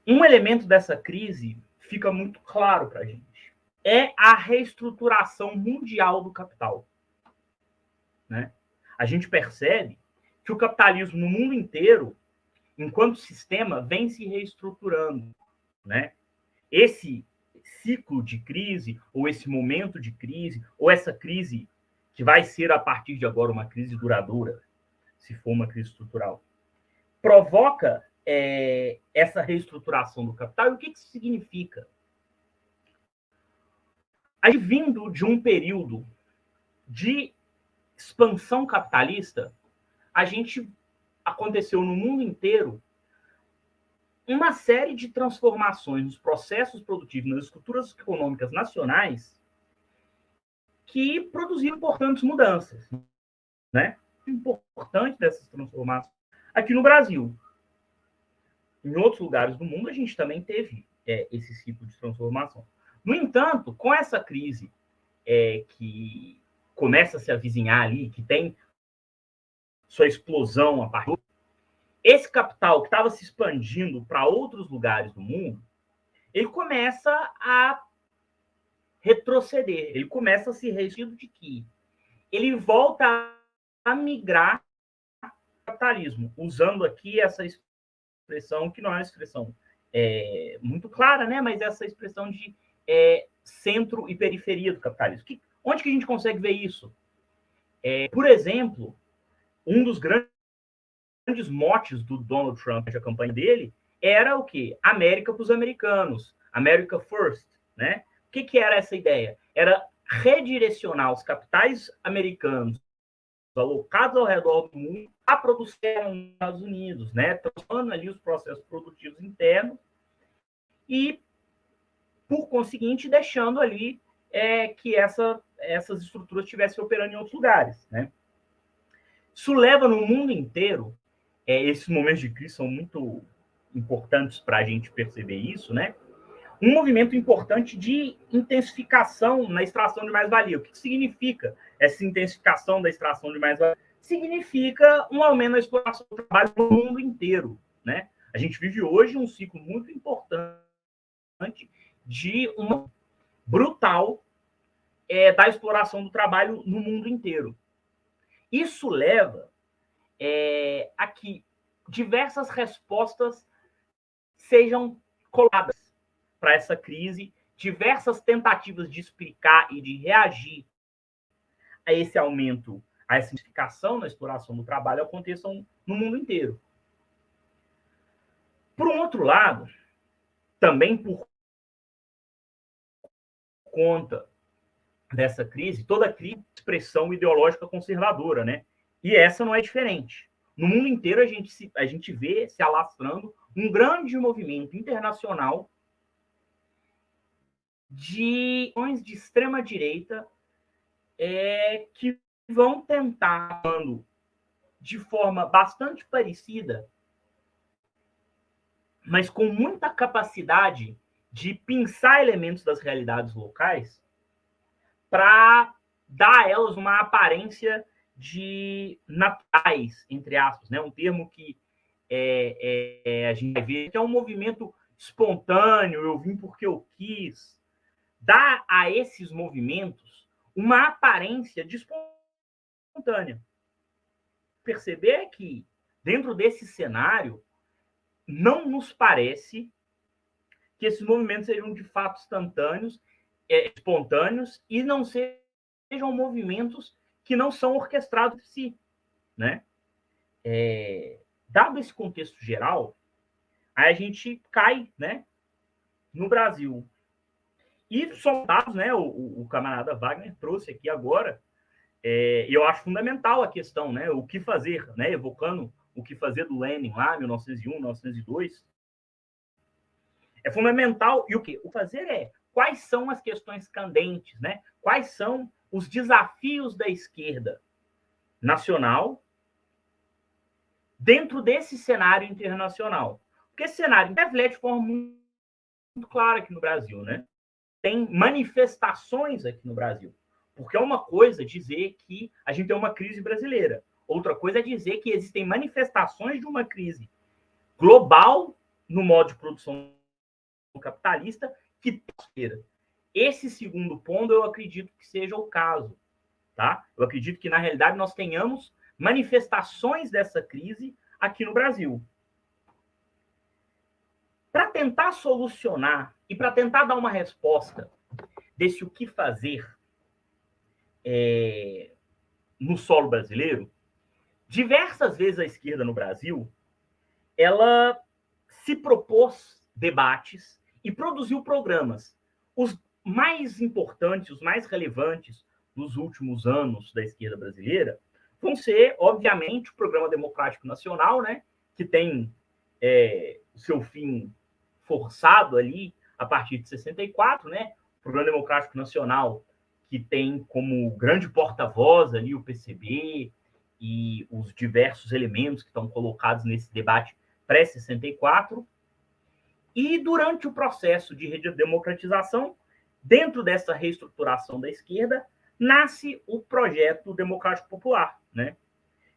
um elemento dessa crise fica muito claro para a gente. É a reestruturação mundial do capital, né? A gente percebe que o capitalismo no mundo inteiro, enquanto sistema, vem se reestruturando, né? Esse ciclo de crise, ou esse momento de crise, ou essa crise que vai ser, a partir de agora, uma crise duradoura, se for uma crise estrutural, provoca essa reestruturação do capital. E o que isso significa? Aí, vindo de um período de expansão capitalista, aconteceu no mundo inteiro uma série de transformações nos processos produtivos, nas estruturas econômicas nacionais, que produziram importantes mudanças, né? O importante dessas transformações aqui no Brasil. Em outros lugares do mundo, a gente também teve esse ciclo de transformação. No entanto, com essa crise que começa a se avizinhar ali, que tem sua explosão a partir, esse capital que estava se expandindo para outros lugares do mundo, ele começa a retroceder, ele começa a se restringir de que ele volta a migrar para o capitalismo, usando aqui essa expressão, que não é uma expressão muito clara, né? Mas essa expressão de centro e periferia do capitalismo. Onde que a gente consegue ver isso? Por exemplo, um dos grandes motes do Donald Trump, a campanha dele, era o quê? América para os americanos, America First, né? O que era essa ideia? Era redirecionar os capitais americanos alocados ao redor do mundo a produção nos Estados Unidos, né? Transformando ali os processos produtivos internos e, por conseguinte, deixando ali que essas estruturas estivessem operando em outros lugares, né? Isso leva no mundo inteiro, esses momentos de crise são muito importantes para a gente perceber isso, né? Um movimento importante de intensificação na extração de mais-valia. O que significa essa intensificação da extração de mais-valia? Significa um aumento da exploração do trabalho no mundo inteiro, né? A gente vive hoje um ciclo muito importante de uma brutal da exploração do trabalho no mundo inteiro. Isso leva a que diversas respostas sejam colocadas para essa crise, diversas tentativas de explicar e de reagir a esse aumento, a essa intensificação na exploração do trabalho aconteçam no mundo inteiro. Por um outro lado, também por conta dessa crise, toda crise é expressão ideológica conservadora, né? E essa não é diferente. No mundo inteiro, a gente vê se alastrando um grande movimento internacional de extrema-direita que vão tentar, de forma bastante parecida, mas com muita capacidade de pensar elementos das realidades locais para dar a elas uma aparência de naturais, entre aspas, né? Um termo que a gente vai ver que é um movimento espontâneo, eu vim porque eu quis, dá a esses movimentos uma aparência de espontânea. Perceber que, dentro desse cenário, não nos parece que esses movimentos sejam de fato instantâneos, espontâneos, e não sejam movimentos que não são orquestrados por si, né? Dado esse contexto geral, aí a gente cai, né, no Brasil. E são dados, né, o camarada Wagner trouxe aqui agora, e eu acho fundamental a questão, né, o que fazer, né, evocando O que fazer do Lenin lá, 1901, 1902, é fundamental. E o que? O fazer é quais são as questões candentes, né? Quais são os desafios da esquerda nacional dentro desse cenário internacional. Porque esse cenário reflete de forma muito clara aqui no Brasil, né? Tem manifestações aqui no Brasil. Porque é uma coisa dizer que a gente tem uma crise brasileira. Outra coisa é dizer que existem manifestações de uma crise global no modo de produção capitalista que esse segundo ponto eu acredito que seja o caso, tá? Eu acredito que na realidade nós tenhamos manifestações dessa crise aqui no Brasil. Para tentar solucionar e para tentar dar uma resposta desse o que fazer no solo brasileiro, diversas vezes a esquerda no Brasil ela se propôs debates e produziu programas. Os mais importantes, os mais relevantes dos últimos anos da esquerda brasileira vão ser, obviamente, o Programa Democrático Nacional, né, que tem o seu fim forçado ali a partir de 64, né? O Programa Democrático Nacional, que tem como grande porta-voz ali o PCB e os diversos elementos que estão colocados nesse debate pré-64. E durante o processo de redemocratização, dentro dessa reestruturação da esquerda, nasce o projeto Democrático Popular, né?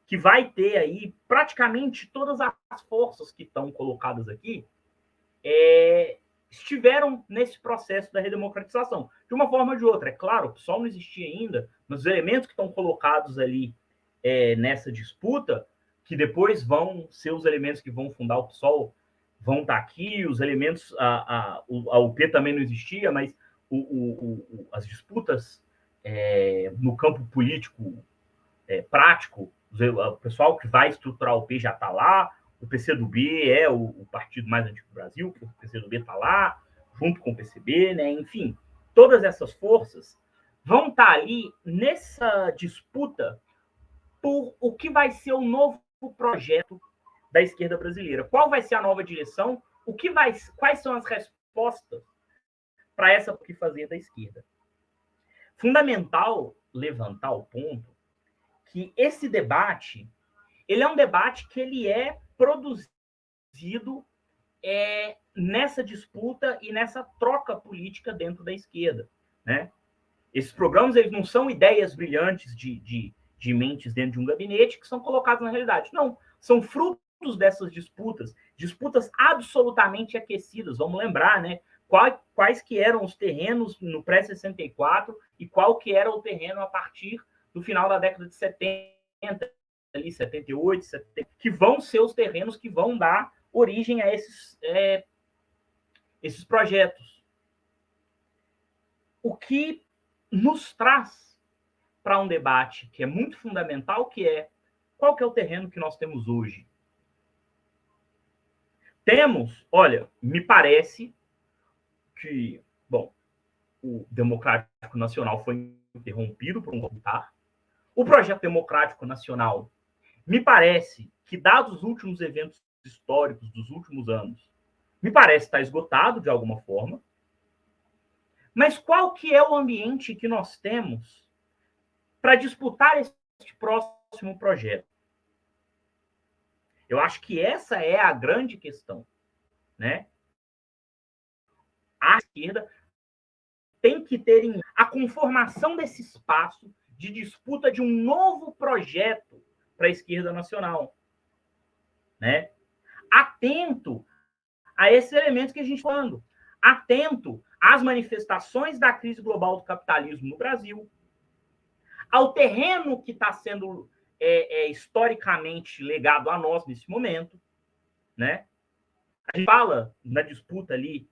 Que vai ter aí praticamente todas as forças que estão colocadas aqui estiveram nesse processo da redemocratização, de uma forma ou de outra. É claro, o PSOL não existia ainda, mas os elementos que estão colocados ali nessa disputa, que depois vão ser os elementos que vão fundar o PSOL, vão estar aqui, os elementos, a UP também não existia, mas as disputas no campo político prático, o pessoal que vai estruturar o UP já está lá, o PCdoB é o partido mais antigo do Brasil, o PCdoB está lá, junto com o PCB, né? Enfim, todas essas forças vão estar ali nessa disputa por o que vai ser o novo projeto da esquerda brasileira. Qual vai ser a nova direção? Quais são as respostas para essa o que fazer da esquerda? Fundamental levantar o ponto que esse debate, ele é um debate que ele é produzido nessa disputa e nessa troca política dentro da esquerda, né? Esses programas, eles não são ideias brilhantes de mentes dentro de um gabinete que são colocadas na realidade. Não, são frutos dessas disputas absolutamente aquecidas. Vamos lembrar, né? Quais que eram os terrenos no pré-64 e qual que era o terreno a partir do final da década de 70, ali 78, 70, que vão ser os terrenos que vão dar origem a esses projetos. O que nos traz para um debate que é muito fundamental, que é qual que é o terreno que nós temos hoje? Temos, olha, me parece que, bom, o Democrático Nacional foi interrompido por um golpe militar. O Projeto Democrático Nacional, me parece que, dados os últimos eventos históricos dos últimos anos, me parece estar esgotado de alguma forma. Mas qual que é o ambiente que nós temos para disputar este próximo projeto? Eu acho que essa é a grande questão, né? A esquerda tem que ter a conformação desse espaço de disputa de um novo projeto para a esquerda nacional, né? Atento a esses elementos que a gente está falando, atento às manifestações da crise global do capitalismo no Brasil, ao terreno que está sendo historicamente legado a nós nesse momento, né? A gente fala na disputa ali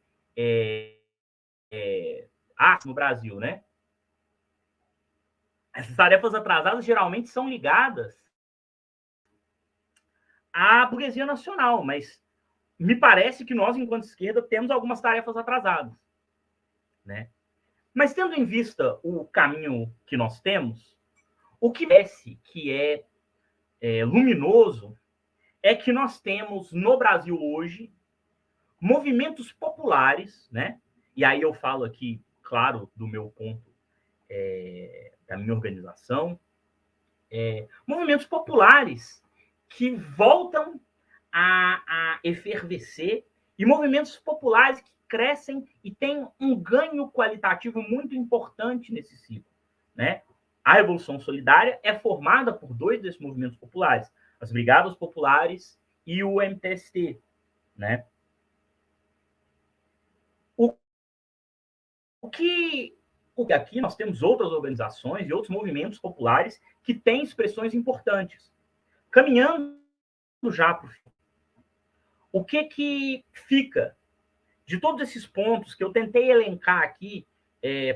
no Brasil, né? Essas tarefas atrasadas geralmente são ligadas à burguesia nacional, mas me parece que nós, enquanto esquerda, temos algumas tarefas atrasadas, né? Mas tendo em vista o caminho que nós temos, o que parece que é luminoso é que nós temos no Brasil hoje movimentos populares, né? E aí eu falo aqui, claro, do meu ponto, da minha organização, movimentos populares que voltam a efervescer e movimentos populares que crescem e têm um ganho qualitativo muito importante nesse ciclo, né? A Revolução Solidária é formada por dois desses movimentos populares, as Brigadas Populares e o MTST, né? O que aqui nós temos outras organizações e outros movimentos populares que têm expressões importantes. Caminhando já para o fim, o que fica de todos esses pontos que eu tentei elencar aqui,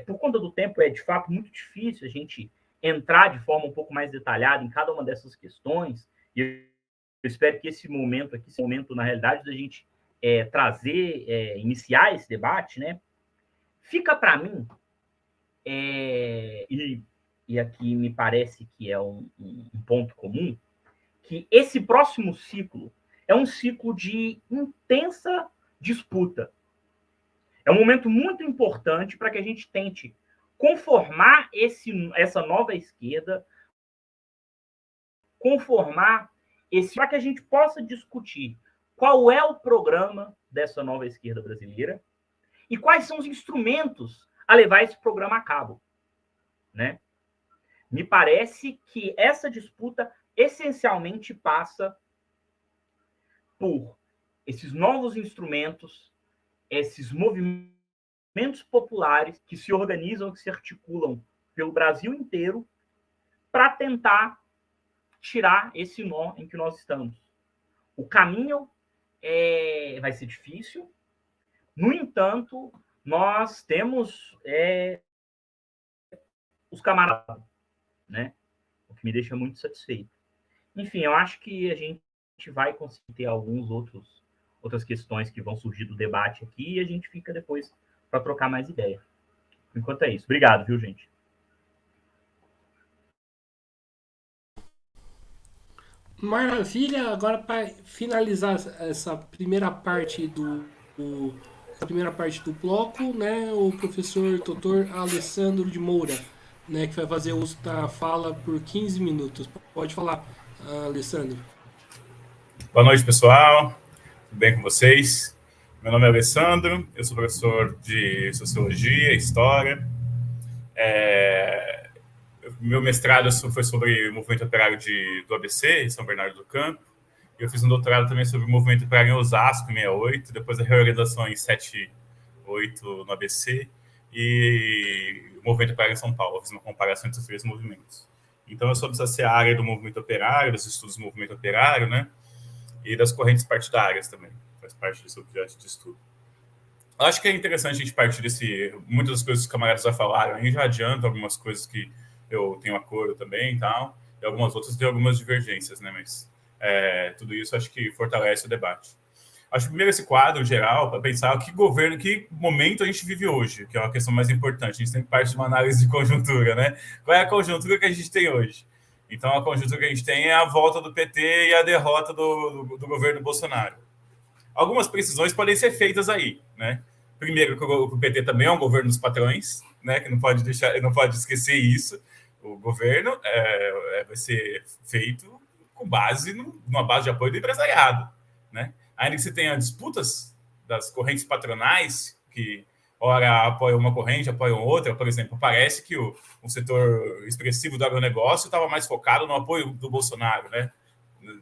por conta do tempo é de fato muito difícil a gente entrar de forma um pouco mais detalhada em cada uma dessas questões, e eu espero que esse momento aqui, esse momento, na realidade, da gente iniciar esse debate, né? Fica para mim, e aqui me parece que é um ponto comum, que esse próximo ciclo é um ciclo de intensa disputa. É um momento muito importante para que a gente tente conformar essa nova esquerda, para que a gente possa discutir qual é o programa dessa nova esquerda brasileira e quais são os instrumentos a levar esse programa a cabo, né? Me parece que essa disputa essencialmente passa por esses novos instrumentos, esses movimentos populares que se organizam, que se articulam pelo Brasil inteiro para tentar tirar esse nó em que nós estamos. O caminho vai ser difícil. No entanto, nós temos os camaradas, né? O que me deixa muito satisfeito. Enfim, eu acho que a gente vai conseguir ter outras questões que vão surgir do debate aqui e a gente fica depois para trocar mais ideia. Enquanto é isso. Obrigado, viu, gente? Maravilha. Agora, para finalizar essa primeira parte do bloco, né, o professor Dr. Alessandro de Moura, né, que vai fazer uso da fala por 15 minutos. Pode falar, Alessandro. Boa noite, pessoal. Tudo bem com vocês? Meu nome é Alessandro, eu sou professor de Sociologia, História. Meu mestrado foi sobre o movimento operário do ABC, em São Bernardo do Campo. Eu fiz um doutorado também sobre o movimento operário em Osasco, em 68, depois da reorganização em 78 no ABC, e o movimento operário em São Paulo. Eu fiz uma comparação entre os três movimentos. Então, eu sou dessa área do movimento operário, dos estudos do movimento operário, né? E das correntes partidárias também, faz parte desse objeto de estudo. Eu acho que é interessante a gente partir muitas das coisas que os camaradas já falaram, aí já adianto algumas coisas que eu tenho acordo também e tal, e algumas outras tem algumas divergências, né, mas tudo isso acho que fortalece o debate. Acho que primeiro esse quadro geral, para pensar que momento a gente vive hoje, que é uma questão mais importante, a gente tem parte de uma análise de conjuntura, né? Qual é a conjuntura que a gente tem hoje? Então, a conjuntura que a gente tem é a volta do PT e a derrota do governo Bolsonaro. Algumas precisões podem ser feitas aí, né? Primeiro, que o PT também é um governo dos patrões, né? Que não pode esquecer isso. O governo vai ser feito com numa base de apoio do empresariado, né? Ainda que você tenha disputas das correntes patronais que ora apoiam uma corrente, apoiam outra. Por exemplo, parece que o setor expressivo do agronegócio estava mais focado no apoio do Bolsonaro, né?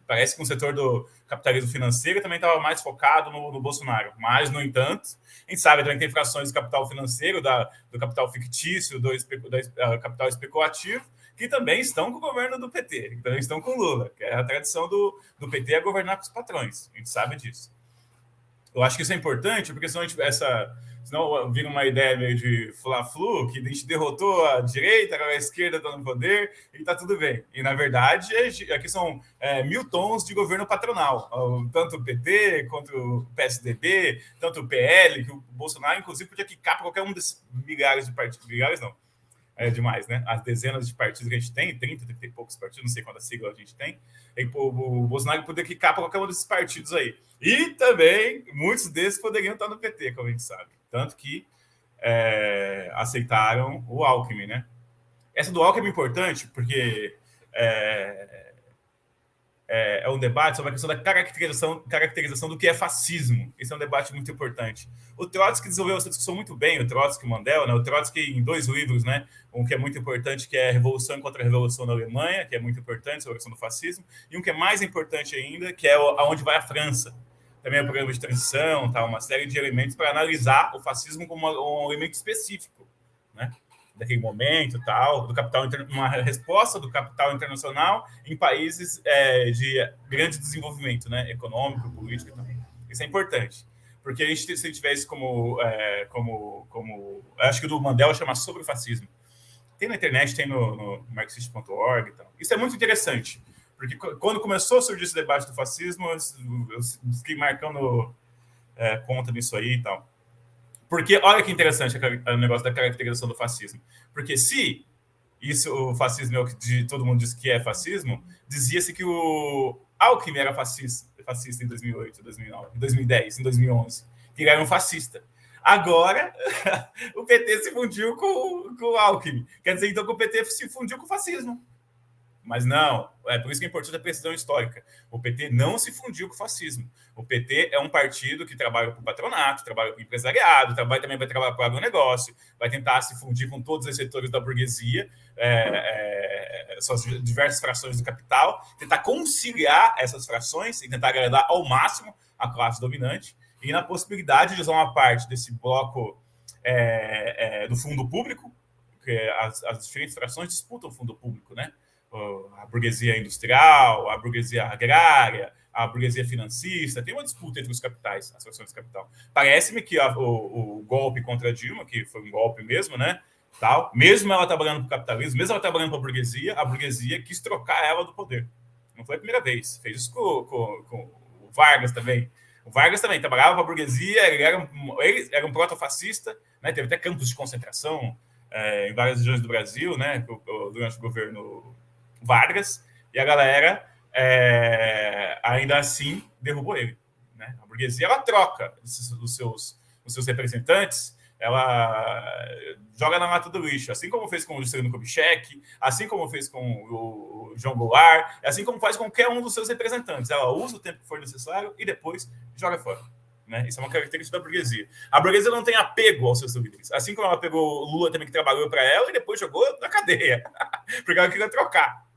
Parece que o setor do capitalismo financeiro também estava mais focado no Bolsonaro. Mas, no entanto, a gente sabe também que tem frações do capital financeiro, do capital fictício, do capital especulativo, que também estão com o governo do PT, que também estão com o Lula, que é a tradição do PT é governar com os patrões. A gente sabe disso. Eu acho que isso é importante, porque senão vira uma ideia meio de fla-flu, que a gente derrotou a direita, agora a esquerda está no poder e está tudo bem. E, na verdade, aqui são 1000 tons de governo patronal. Tanto o PT, quanto o PSDB, tanto o PL, que o Bolsonaro, inclusive, podia quicar para qualquer um desses milhares de partidos. Milhares não. é demais, né? As dezenas de partidos que a gente tem, 30 e poucos partidos, não sei quantas siglas a gente tem, e o Bolsonaro poderia clicar para qualquer um desses partidos aí. E também, muitos desses poderiam estar no PT, como a gente sabe. Tanto que aceitaram o Alckmin, né? Essa do Alckmin é importante, porque é um debate sobre a questão da caracterização do que é fascismo. Esse é um debate muito importante. O Trotsky desenvolveu essa discussão muito bem, o Trotsky e o Mandel, né? O Trotsky em 2 livros, né? Um que é muito importante, que é a Revolução contra a Revolução na Alemanha, que é muito importante sobre a questão do fascismo, e um que é mais importante ainda, que é Aonde Vai a França. Também é o programa de transição, tá? Uma série de elementos para analisar o fascismo como um elemento específico, né? Daquele momento, tal, do capital, uma resposta do capital internacional em países de grande desenvolvimento, né, econômico, político também. Isso é importante, porque a gente, se tivesse como acho que o do Mandel chama Sobre o Fascismo. Tem na internet, tem no marxist.org e tal. Isso é muito interessante, porque quando começou a surgir esse debate do fascismo, eu fiquei marcando ponta nisso aí e tal. Porque, olha que interessante o negócio da caracterização do fascismo. Porque se o fascismo é o que todo mundo diz que é fascismo, dizia-se que o Alckmin era fascista em 2008, 2009, 2010, em 2011, que ele era um fascista. Agora, o PT se fundiu com o Alckmin. Quer dizer, então, que o PT se fundiu com o fascismo. Mas não, é por isso que é importante a precisão histórica. O PT não se fundiu com o fascismo. O PT é um partido que trabalha para o patronato, trabalha para o empresariado, também vai trabalhar para o agronegócio, vai tentar se fundir com todos os setores da burguesia, suas diversas frações do capital, tentar conciliar essas frações e tentar agradar ao máximo a classe dominante, e na possibilidade de usar uma parte desse bloco do fundo público, que as diferentes frações disputam o fundo público, né? A burguesia industrial, a burguesia agrária, a burguesia financista, tem uma disputa entre os capitais, as frações do capital. Parece-me que o golpe contra a Dilma, que foi um golpe mesmo, né? Tal, mesmo ela trabalhando para o capitalismo, mesmo ela trabalhando para a burguesia quis trocar ela do poder. Não foi a primeira vez. Fez isso com o Vargas também. O Vargas também trabalhava para a burguesia, ele era um protofascista, né? Teve até campos de concentração em várias regiões do Brasil, né? Durante o governo Vargas, e a galera ainda assim derrubou ele, né? A burguesia, ela troca os seus representantes, ela joga na lata do lixo, assim como fez com o Juscelino Kubitschek, assim como fez com o João Goulart, assim como faz com qualquer um dos seus representantes. Ela usa o tempo que for necessário e depois joga fora, né? Isso é uma característica da burguesia. A burguesia não tem apego aos seus líderes, assim como ela pegou o Lula também, que trabalhou para ela, e depois jogou na cadeia, porque ela queria trocar.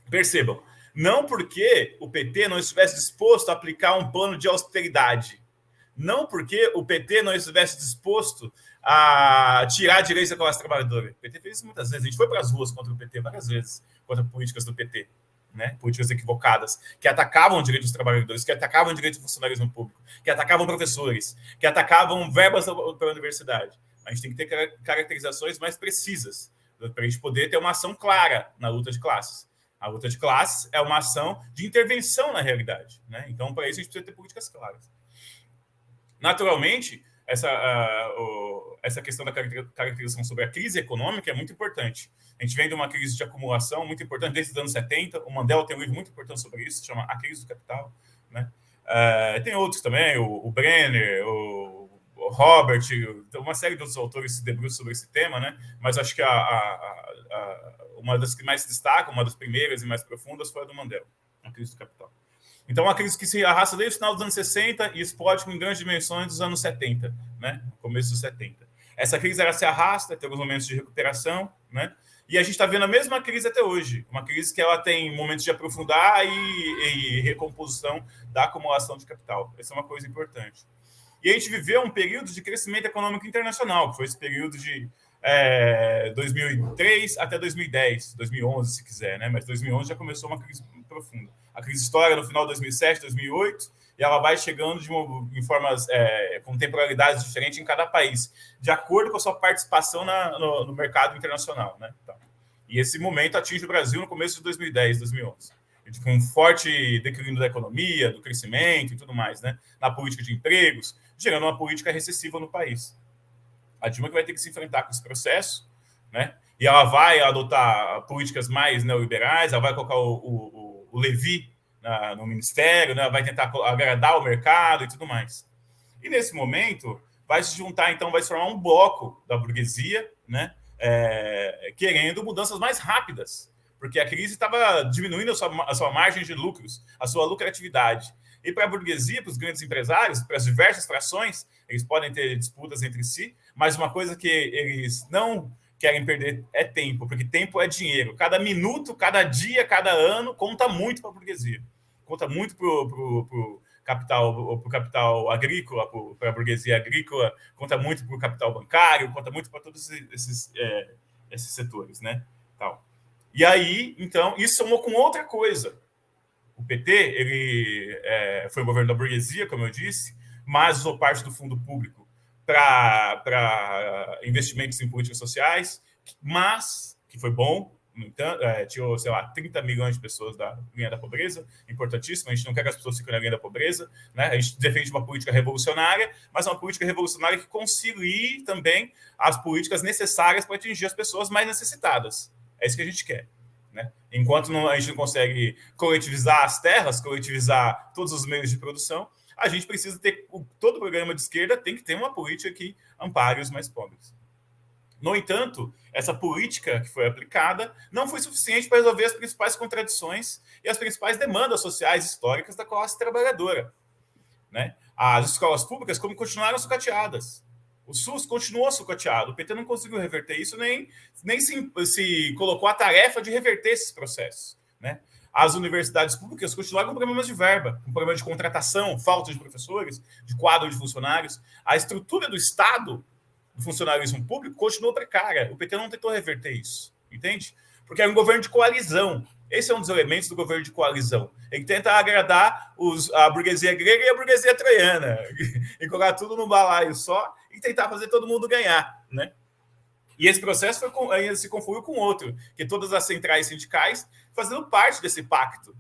Percebam, não porque o PT não estivesse disposto a aplicar um plano de austeridade, não porque o PT não estivesse disposto a tirar direitos da classe trabalhadora. O PT fez isso muitas vezes. A gente foi para as ruas contra o PT várias vezes, contra políticas do PT, né? Políticas equivocadas, que atacavam direitos dos trabalhadores, que atacavam direitos do funcionalismo público, que atacavam professores, que atacavam verbas para a universidade. A gente tem que ter caracterizações mais precisas para a gente poder ter uma ação clara na luta de classes. A luta de classes é uma ação de intervenção na realidade, né? Então, para isso, a gente precisa ter políticas claras. Naturalmente, essa questão da caracterização sobre a crise econômica é muito importante. A gente vem de uma crise de acumulação muito importante desde os anos 70. O Mandel tem um livro muito importante sobre isso, chama A Crise do Capital, né? Tem outros também, o Brenner, o Robert, uma série de outros autores se debruçam sobre esse tema, né? Mas acho que uma das que mais se destaca, uma das primeiras e mais profundas, foi a do Mandel, a crise do capital. Então, uma crise que se arrasta desde o final dos anos 60 e explode com grandes dimensões dos anos 70, né? Começo dos 70. Essa crise ela se arrasta, tem alguns momentos de recuperação, né? E a gente está vendo a mesma crise até hoje, uma crise que ela tem momentos de aprofundar e recomposição da acumulação de capital. Essa é uma coisa importante. E a gente viveu um período de crescimento econômico internacional, que foi esse período de 2003 até 2010, 2011, se quiser, né? Mas 2011 já começou uma crise profunda. A crise estoura no final de 2007, 2008, e ela vai chegando em formas, com temporalidades diferentes em cada país, de acordo com a sua participação no mercado internacional, né? Então, e esse momento atinge o Brasil no começo de 2010, 2011. Com um forte declínio da economia, do crescimento e tudo mais, né? Na política de empregos, gerando uma política recessiva no país. A Dilma que vai ter que se enfrentar com esse processo, né? E ela vai adotar políticas mais neoliberais, ela vai colocar o Levi no ministério, né? Vai tentar agradar o mercado e tudo mais. E nesse momento vai se juntar, então, vai se formar um bloco da burguesia, né? Querendo mudanças mais rápidas, porque a crise estava diminuindo a sua margem de lucros, a sua lucratividade. E para a burguesia, para os grandes empresários, para as diversas frações, eles podem ter disputas entre si, mas uma coisa que eles não querem perder é tempo, porque tempo é dinheiro. Cada minuto, cada dia, cada ano conta muito para a burguesia. Conta muito para o capital agrícola, para a burguesia agrícola, conta muito para o capital bancário, conta muito para todos esses setores, né? Tal. E aí, então, isso somou com outra coisa. O PT, ele foi o governo da burguesia, como eu disse, mas usou parte do fundo público para investimentos em políticas sociais, mas, que foi bom, no entanto, tirou, sei lá, 30 milhões de pessoas da linha da pobreza, importantíssimo, a gente não quer que as pessoas fiquem na linha da pobreza, né? A gente defende uma política revolucionária, mas uma política revolucionária que concilie também as políticas necessárias para atingir as pessoas mais necessitadas. É isso que a gente quer. Né? Enquanto a gente não consegue coletivizar as terras, coletivizar todos os meios de produção, a gente precisa ter, todo o programa de esquerda tem que ter uma política que ampare os mais pobres. No entanto, essa política que foi aplicada não foi suficiente para resolver as principais contradições e as principais demandas sociais históricas da classe trabalhadora. Né? As escolas públicas continuaram sucateadas. O SUS continuou sucateado. O PT não conseguiu reverter isso, nem se colocou a tarefa de reverter esses processos. Né? As universidades públicas continuaram com problemas de verba, com problemas de contratação, falta de professores, de quadro de funcionários. A estrutura do Estado, do funcionalismo público, continuou precária. O PT não tentou reverter isso, entende? Porque era um governo de coalizão. Esse é um dos elementos do governo de coalizão. Ele tenta agradar a burguesia grega e a burguesia troiana, e colocar tudo num balaio só e tentar fazer todo mundo ganhar, né? E esse processo se confluiu com outro, que todas as centrais sindicais fazendo parte desse pacto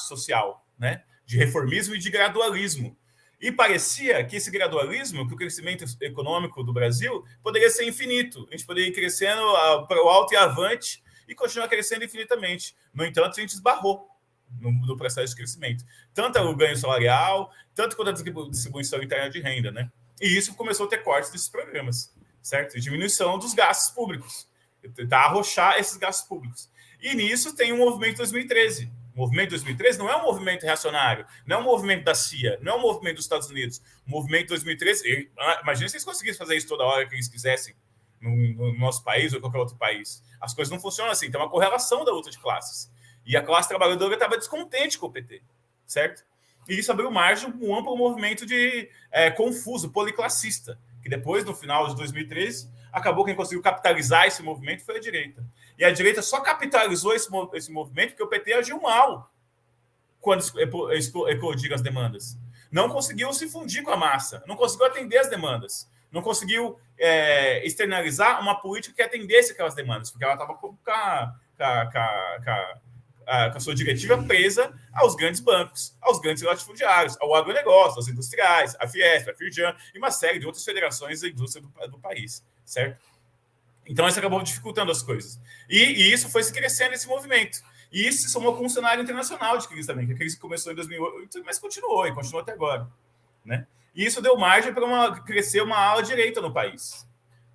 social, né? De reformismo e de gradualismo. E parecia que esse gradualismo, que o crescimento econômico do Brasil poderia ser infinito. A gente poderia ir crescendo para o alto e avante e continuar crescendo infinitamente. No entanto, a gente esbarrou no processo de crescimento. Tanto o ganho salarial, tanto quanto a distribuição interna de renda, né? E isso começou a ter cortes desses programas, certo? E diminuição dos gastos públicos. Tentar arrochar esses gastos públicos. E nisso tem o movimento 2013. O movimento 2013 não é um movimento reacionário, não é um movimento da CIA, não é um movimento dos Estados Unidos. O movimento 2013, imagina se eles conseguissem fazer isso toda hora que eles quisessem no nosso país ou em qualquer outro país. As coisas não funcionam assim, tem uma correlação da luta de classes. E a classe trabalhadora estava descontente com o PT, certo? E isso abriu margem para um amplo movimento de confuso, policlassista, que depois, no final de 2013, acabou quem conseguiu capitalizar esse movimento foi a direita. E a direita só capitalizou esse movimento porque o PT agiu mal quando eclodiram as demandas. Não conseguiu se fundir com a massa, não conseguiu atender as demandas, não conseguiu externalizar uma política que atendesse aquelas demandas, porque ela estava com a sua diretiva presa aos grandes bancos, aos grandes latifundiários, ao agronegócio, aos industriais, a Fiesp, a Firjan e uma série de outras federações da indústria do país, certo? Então, isso acabou dificultando as coisas. E isso foi se crescendo, esse movimento. E isso se somou com um cenário internacional de crise também, que a crise começou em 2008, mas continuou, e continua até agora, né? E isso deu margem para crescer uma ala direita no país.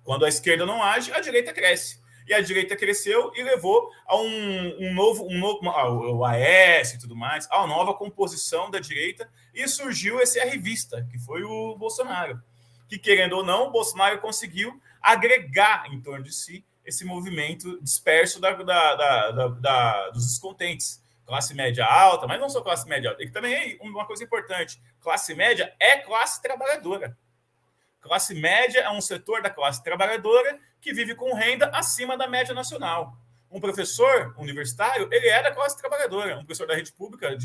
Quando a esquerda não age, a direita cresce. E a direita cresceu e levou a o AS e tudo mais, a uma nova composição da direita, e surgiu esse revista, que foi o Bolsonaro. Que, querendo ou não, o Bolsonaro conseguiu agregar em torno de si esse movimento disperso dos descontentes. Classe média alta, mas não só classe média alta. E também é uma coisa importante, classe média é classe trabalhadora. Classe média é um setor da classe trabalhadora que vive com renda acima da média nacional. Um professor universitário, ele é da classe trabalhadora. Um professor da rede pública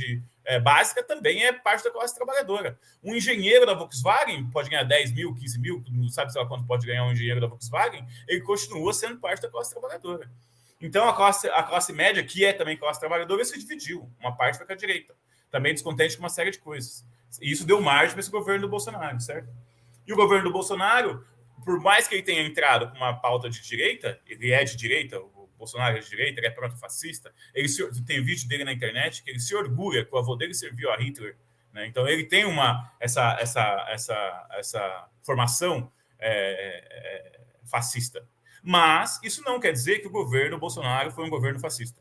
básica também é parte da classe trabalhadora. Um engenheiro da Volkswagen pode ganhar 10 mil, 15 mil, não sabe sei lá quanto pode ganhar um engenheiro da Volkswagen, ele continua sendo parte da classe trabalhadora. Então, a classe média, que é também classe trabalhadora, se dividiu. Uma parte foi com a direita. Também descontente com uma série de coisas. E isso deu margem para esse governo do Bolsonaro, certo? E o governo do Bolsonaro por mais que ele tenha entrado com uma pauta de direita, ele é de direita, o Bolsonaro é de direita, ele é proto-fascista, tem vídeo dele na internet que ele se orgulha que o avô dele serviu a Hitler, né? Então ele tem essa formação fascista. Mas isso não quer dizer que o governo Bolsonaro foi um governo fascista.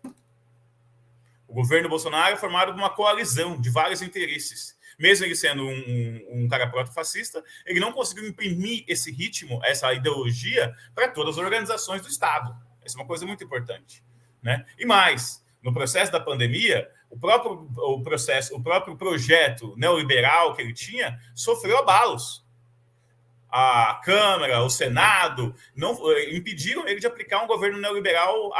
O governo Bolsonaro é formado por uma coalizão de vários interesses. Mesmo ele sendo um cara proto-fascista, ele não conseguiu imprimir esse ritmo, essa ideologia, para todas as organizações do Estado. Essa é uma coisa muito importante, né? E mais, no processo da pandemia, o próprio projeto neoliberal que ele tinha sofreu abalos. A Câmara, o Senado, não impediram ele de aplicar um governo neoliberal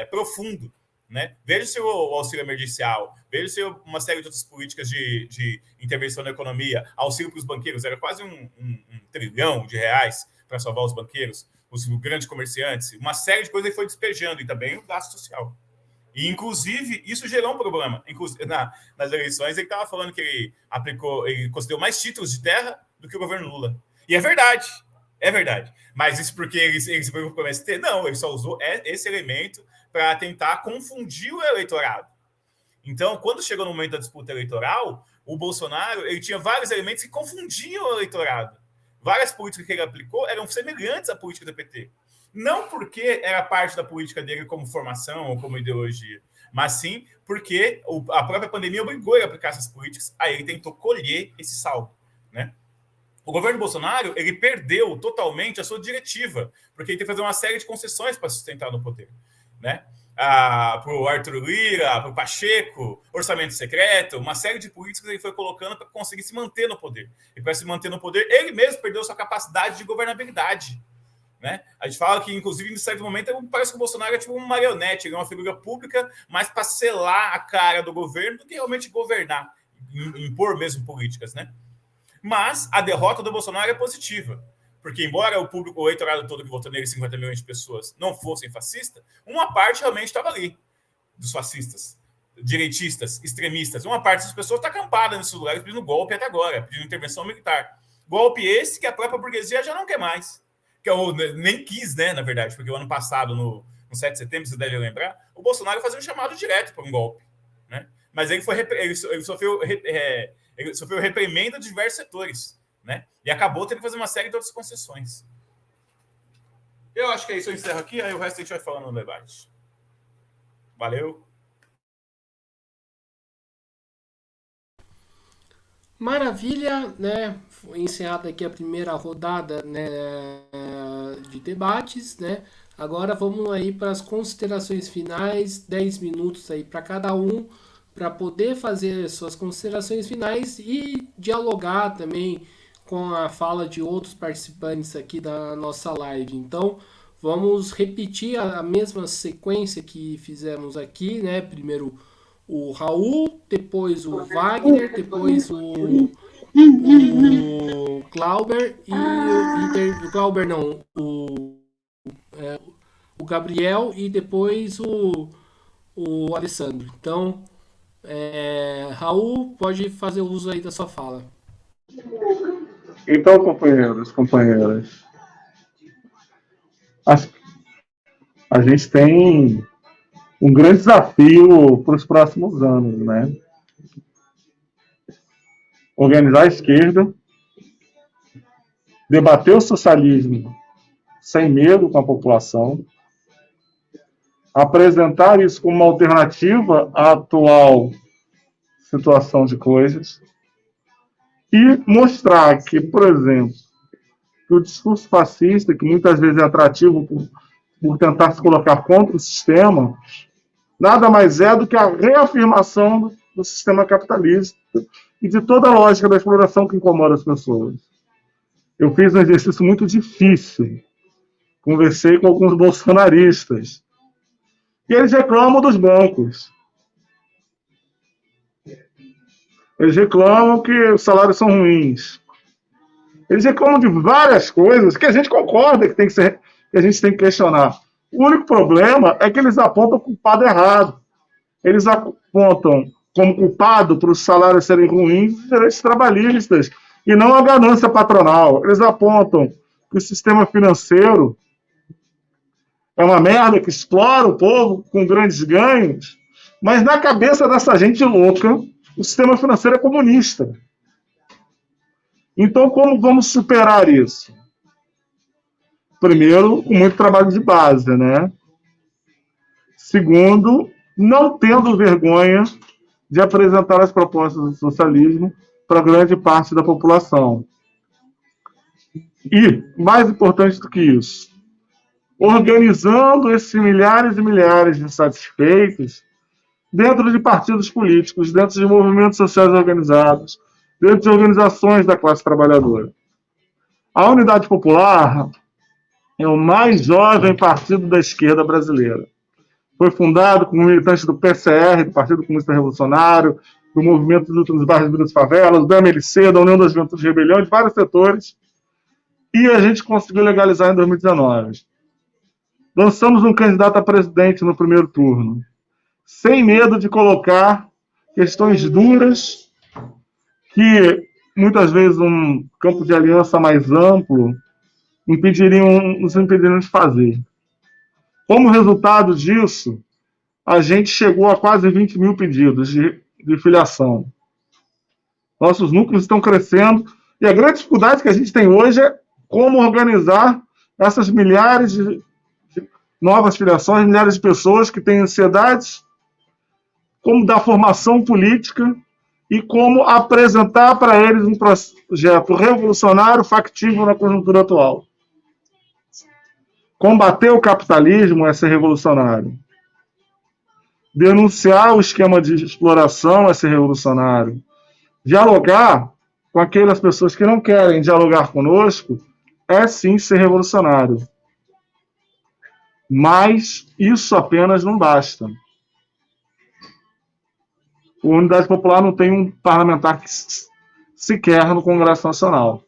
profundo. Né? Veja-se o auxílio emergencial, veja-se uma série de outras políticas de intervenção na economia, auxílio para os banqueiros, era quase um trilhão de reais para salvar os banqueiros, os grandes comerciantes, uma série de coisas ele foi despejando, e também o gasto social. E, inclusive, isso gerou um problema. Nas eleições, ele estava falando que ele concedeu mais títulos de terra do que o governo Lula. E é verdade. Mas isso porque ele se preocupou com o MST? Não, ele só usou esse elemento para tentar confundir o eleitorado. Então, quando chegou no momento da disputa eleitoral, o Bolsonaro ele tinha vários elementos que confundiam o eleitorado. Várias políticas que ele aplicou eram semelhantes à política do PT. Não porque era parte da política dele como formação ou como ideologia, mas sim porque a própria pandemia obrigou ele a aplicar essas políticas. Aí ele tentou colher esse saldo, né? O governo Bolsonaro ele perdeu totalmente a sua diretiva, porque ele tem que fazer uma série de concessões para sustentar no poder, né? Para o Arthur Lira, para o Pacheco, orçamento secreto, uma série de políticas que ele foi colocando para conseguir se manter no poder. E para se manter no poder, ele mesmo perdeu sua capacidade de governabilidade, né? A gente fala que, inclusive, em certo momento, parece que o Bolsonaro é tipo uma marionete, ele é uma figura pública, mais para selar a cara do governo do que realmente governar, impor mesmo políticas, né? Mas a derrota do Bolsonaro é positiva, porque embora o público, o eleitorado todo que votou nele, 50 milhões de pessoas, não fossem fascistas, uma parte realmente estava ali, dos fascistas, direitistas, extremistas. Uma parte das pessoas está acampada nesses lugares pedindo golpe até agora, pedindo intervenção militar. Golpe esse que a própria burguesia já não quer mais, que eu nem quis, né, na verdade, porque o ano passado, no 7 de setembro, você deve lembrar, o Bolsonaro fazia um chamado direto para um golpe, né? Mas ele sofreu reprimenda de diversos setores, né? E acabou tendo que fazer uma série de outras concessões. Eu acho que é isso, eu encerro aqui, aí o resto a gente vai falando no debate. Valeu. Maravilha, né? Foi encerrada aqui a primeira rodada, né, de debates, né? Agora vamos aí para as considerações finais, 10 minutos aí para cada um, para poder fazer suas considerações finais e dialogar também com a fala de outros participantes aqui da nossa live. Então, vamos repetir a mesma sequência que fizemos aqui, né? Primeiro o Raul, depois o Wagner, depois o Glauber o Glauber não, o Gabriel e depois o Alessandro. Então, Raul, pode fazer uso aí da sua fala. Então, companheiros, companheiras, a gente tem um grande desafio para os próximos anos, né? Organizar a esquerda, debater o socialismo sem medo com a população, apresentar isso como uma alternativa à atual situação de coisas e mostrar que, por exemplo, que o discurso fascista, que muitas vezes é atrativo por tentar se colocar contra o sistema, nada mais é do que a reafirmação do sistema capitalista e de toda a lógica da exploração que incomoda as pessoas. Eu fiz um exercício muito difícil. Conversei com alguns bolsonaristas. E eles reclamam dos bancos. Eles reclamam que os salários são ruins. Eles reclamam de várias coisas que a gente concorda que a gente tem que questionar. O único problema é que eles apontam o culpado errado. Eles apontam como culpado para os salários serem ruins os direitos trabalhistas e não a ganância patronal. Eles apontam que o sistema financeiro é uma merda que explora o povo com grandes ganhos, mas na cabeça dessa gente louca, o sistema financeiro é comunista. Então, como vamos superar isso? Primeiro, com muito trabalho de base, né? Segundo, não tendo vergonha de apresentar as propostas do socialismo para grande parte da população. E, mais importante do que isso, organizando esses milhares e milhares de insatisfeitos dentro de partidos políticos, dentro de movimentos sociais organizados, dentro de organizações da classe trabalhadora. A Unidade Popular é o mais jovem partido da esquerda brasileira. Foi fundado com militantes do PCR, do Partido Comunista Revolucionário, do Movimento de Luta nos Bairros e Favelas, do MLC, da União das Juventudes de Rebelião, de vários setores, e a gente conseguiu legalizar em 2019. Lançamos um candidato a presidente no primeiro turno, sem medo de colocar questões duras que, muitas vezes, um campo de aliança mais amplo nos impediriam de fazer. Como resultado disso, a gente chegou a quase 20 mil pedidos de filiação. Nossos núcleos estão crescendo e a grande dificuldade que a gente tem hoje é como organizar essas milhares de novas filiações, milhares de pessoas que têm ansiedades, como dar formação política e como apresentar para eles um projeto revolucionário, factível na conjuntura atual. Combater o capitalismo é ser revolucionário. Denunciar o esquema de exploração é ser revolucionário. Dialogar com aquelas pessoas que não querem dialogar conosco é sim ser revolucionário. Mas isso apenas não basta. A Unidade Popular não tem um parlamentar sequer no Congresso Nacional.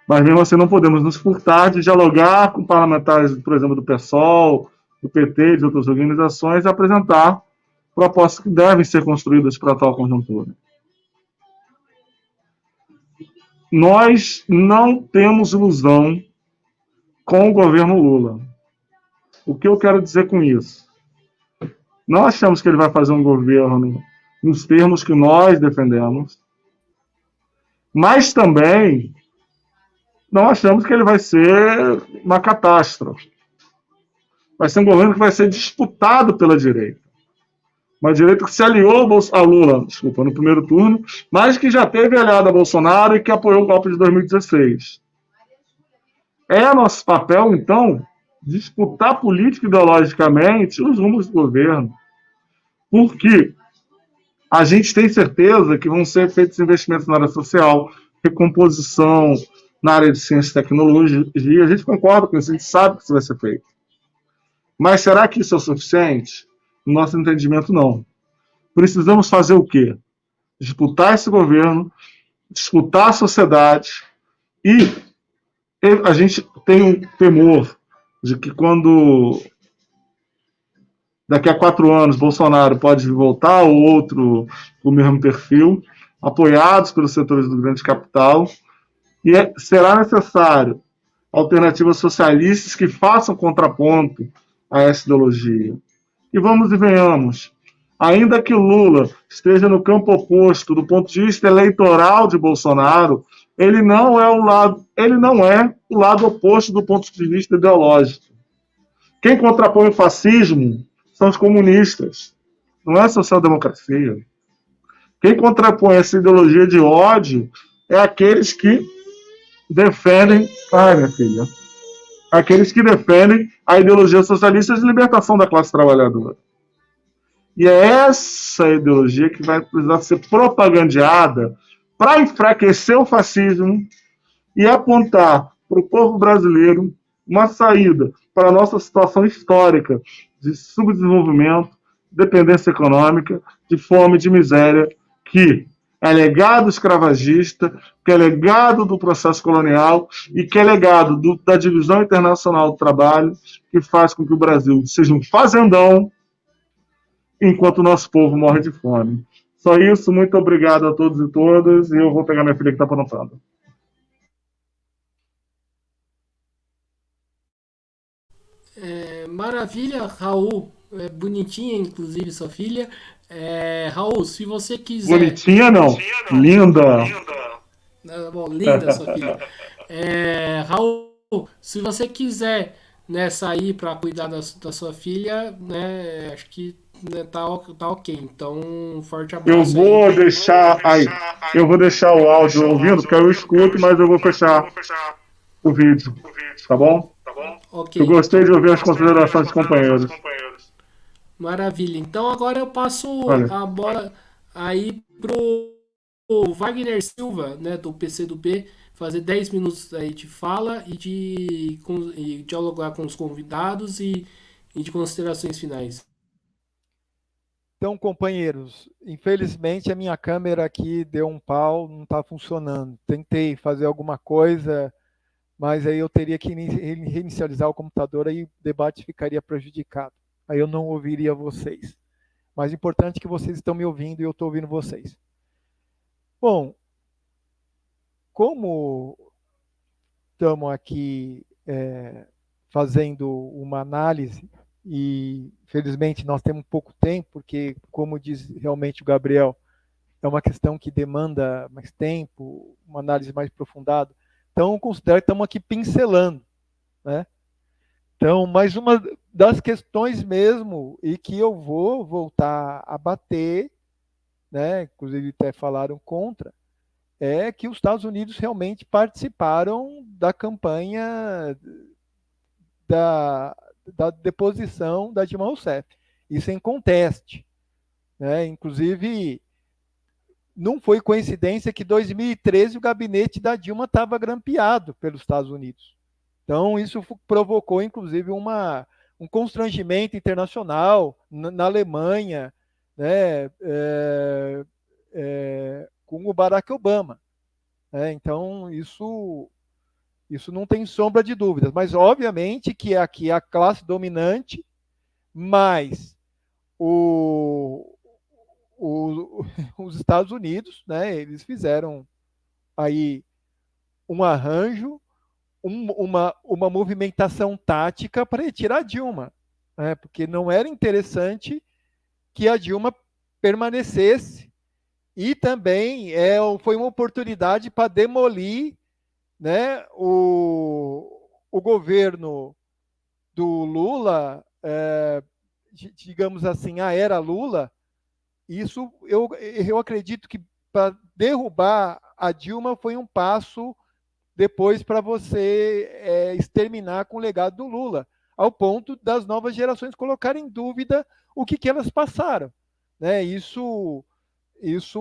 Mas mesmo assim não podemos nos furtar de dialogar com parlamentares, por exemplo, do PSOL, do PT, de outras organizações, e apresentar propostas que devem ser construídas para a atual conjuntura. Nós não temos ilusão com o governo Lula. O que eu quero dizer com isso? Não achamos que ele vai fazer um governo nos termos que nós defendemos, mas também não achamos que ele vai ser uma catástrofe. Vai ser um governo que vai ser disputado pela direita. Uma direita que se aliou a Lula, no primeiro turno, mas que já teve aliado a Bolsonaro e que apoiou o golpe de 2016. É nosso papel, então, disputar política e ideologicamente os rumos do governo. Porque a gente tem certeza que vão ser feitos investimentos na área social, recomposição na área de ciência e tecnologia. A gente concorda com isso, a gente sabe que isso vai ser feito. Mas será que isso é o suficiente? No nosso entendimento, não. Precisamos fazer o quê? Disputar esse governo, disputar a sociedade, e a gente tem um temor de que quando daqui a 4 anos Bolsonaro pode voltar ou outro com o mesmo perfil, apoiados pelos setores do grande capital, e será necessário alternativas socialistas que façam contraponto a essa ideologia. E vamos e venhamos, ainda que Lula esteja no campo oposto do ponto de vista eleitoral de Bolsonaro, ele não é o lado oposto do ponto de vista ideológico. Quem contrapõe o fascismo são os comunistas, não é a social-democracia. Quem contrapõe essa ideologia de ódio é aqueles que defendem... minha filha. Aqueles que defendem a ideologia socialista de libertação da classe trabalhadora. E é essa ideologia que vai precisar ser propagandeada para enfraquecer o fascismo e apontar para o povo brasileiro uma saída para a nossa situação histórica de subdesenvolvimento, dependência econômica, de fome, de miséria, que é legado escravagista, que é legado do processo colonial e que é legado da divisão internacional do trabalho, que faz com que o Brasil seja um fazendão enquanto o nosso povo morre de fome. Só isso, muito obrigado a todos e todas, e eu vou pegar minha filha que está aprontando. Maravilha, Raul. É bonitinha, inclusive, sua filha. Raul, se você quiser. Bonitinha não. Linda. Bom, linda sua filha. Raul, se você quiser, né, sair para cuidar da sua filha, né, acho que, né, tá ok. Então, um forte Eu abraço aí. vou deixar aí. Eu vou deixar o áudio ouvindo, porque eu escuto, mas eu vou fechar o vídeo. Tá bom? Ok. Eu gostei de ouvir as considerações dos companheiros. Maravilha. Então agora eu passo Olha. a bola aí pro Wagner Silva, né, do PCdoB, fazer 10 minutos aí de fala e dialogar com os convidados e de considerações finais. Então, companheiros, infelizmente a minha câmera aqui deu um pau, não está funcionando. Tentei fazer alguma coisa, mas aí eu teria que reinicializar o computador, aí o debate ficaria prejudicado. Aí eu não ouviria vocês. Mas importante é que vocês estão me ouvindo e eu estou ouvindo vocês. Bom, como estamos aqui fazendo uma análise e, felizmente, nós temos pouco tempo, porque, como diz realmente o Gabriel, é uma questão que demanda mais tempo, uma análise mais aprofundada. Então, eu considero que estamos aqui pincelando, né? Então, mais uma das questões mesmo, e que eu vou voltar a bater, né? Inclusive até falaram contra, é que os Estados Unidos realmente participaram da campanha da deposição da Dilma Rousseff. Isso em conteste, né? Inclusive, não foi coincidência que em 2013 o gabinete da Dilma estava grampeado pelos Estados Unidos. Então, isso provocou, inclusive, um constrangimento internacional na Alemanha, né, com o Barack Obama. Então, isso não tem sombra de dúvidas. Mas, obviamente, que aqui a classe dominante, mais os Estados Unidos, né, eles fizeram aí um arranjo, uma movimentação tática para retirar a Dilma, né, porque não era interessante que a Dilma permanecesse, e também foi uma oportunidade para demolir, né, o governo do Lula, digamos assim, a era Lula. Isso eu acredito que para derrubar a Dilma foi um passo depois para você exterminar com o legado do Lula, ao ponto das novas gerações colocarem em dúvida o que elas passaram, né? Isso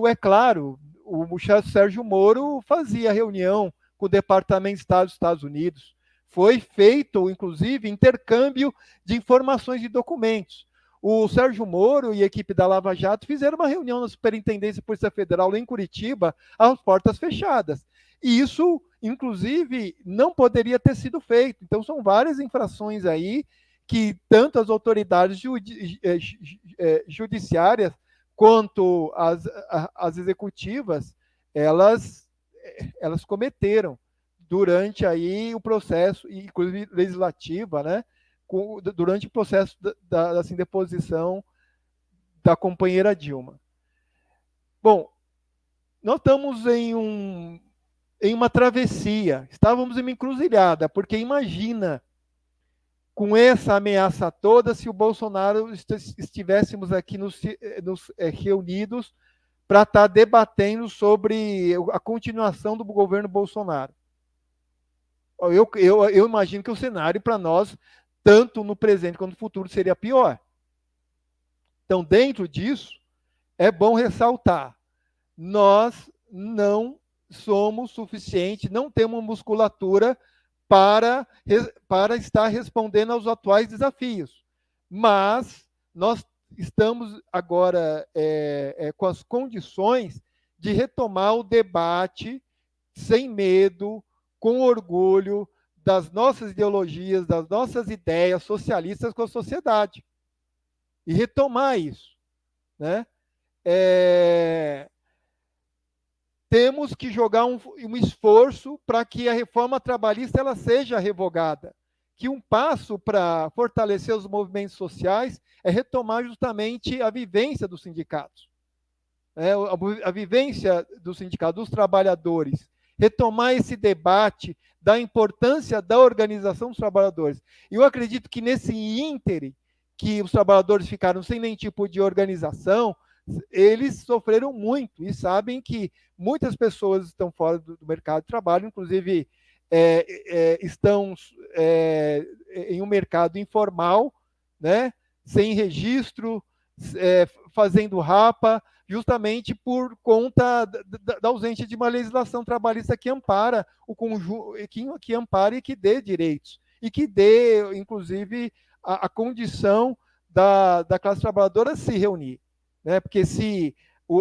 é claro. O Sérgio Moro fazia reunião com o Departamento de Estado dos Estados Unidos. Foi feito, inclusive, intercâmbio de informações e documentos. O Sérgio Moro e a equipe da Lava Jato fizeram uma reunião na Superintendência de Polícia Federal lá em Curitiba, às portas fechadas. E isso, inclusive, não poderia ter sido feito. Então, são várias infrações aí que tanto as autoridades judiciárias quanto as executivas, elas cometeram durante aí o processo, inclusive legislativa, né? Durante o processo da assim, deposição da companheira Dilma. Bom, nós estamos em uma travessia, estávamos em uma encruzilhada, porque imagina, com essa ameaça toda, se o Bolsonaro estivéssemos aqui reunidos para estar debatendo sobre a continuação do governo Bolsonaro. Eu imagino que o cenário para nós, tanto no presente quanto no futuro, seria pior. Então, dentro disso, é bom ressaltar, nós não somos suficientes, não temos musculatura para estar respondendo aos atuais desafios. Mas nós estamos agora com as condições de retomar o debate sem medo, com orgulho das nossas ideologias, das nossas ideias socialistas com a sociedade. E retomar isso, né? Temos que jogar um esforço para que a reforma trabalhista ela seja revogada, que um passo para fortalecer os movimentos sociais é retomar justamente a vivência dos sindicatos, a vivência do sindicato, dos trabalhadores, retomar esse debate da importância da organização dos trabalhadores. E eu acredito que nesse íntere que os trabalhadores ficaram sem nenhum tipo de organização, eles sofreram muito e sabem que muitas pessoas estão fora do mercado de trabalho, inclusive estão em um mercado informal, né, sem registro, fazendo rapa, justamente por conta da ausência de uma legislação trabalhista que ampara o conjunto, que ampare e que dê direitos, e que dê, inclusive, a condição da classe trabalhadora se reunir. Né? Porque se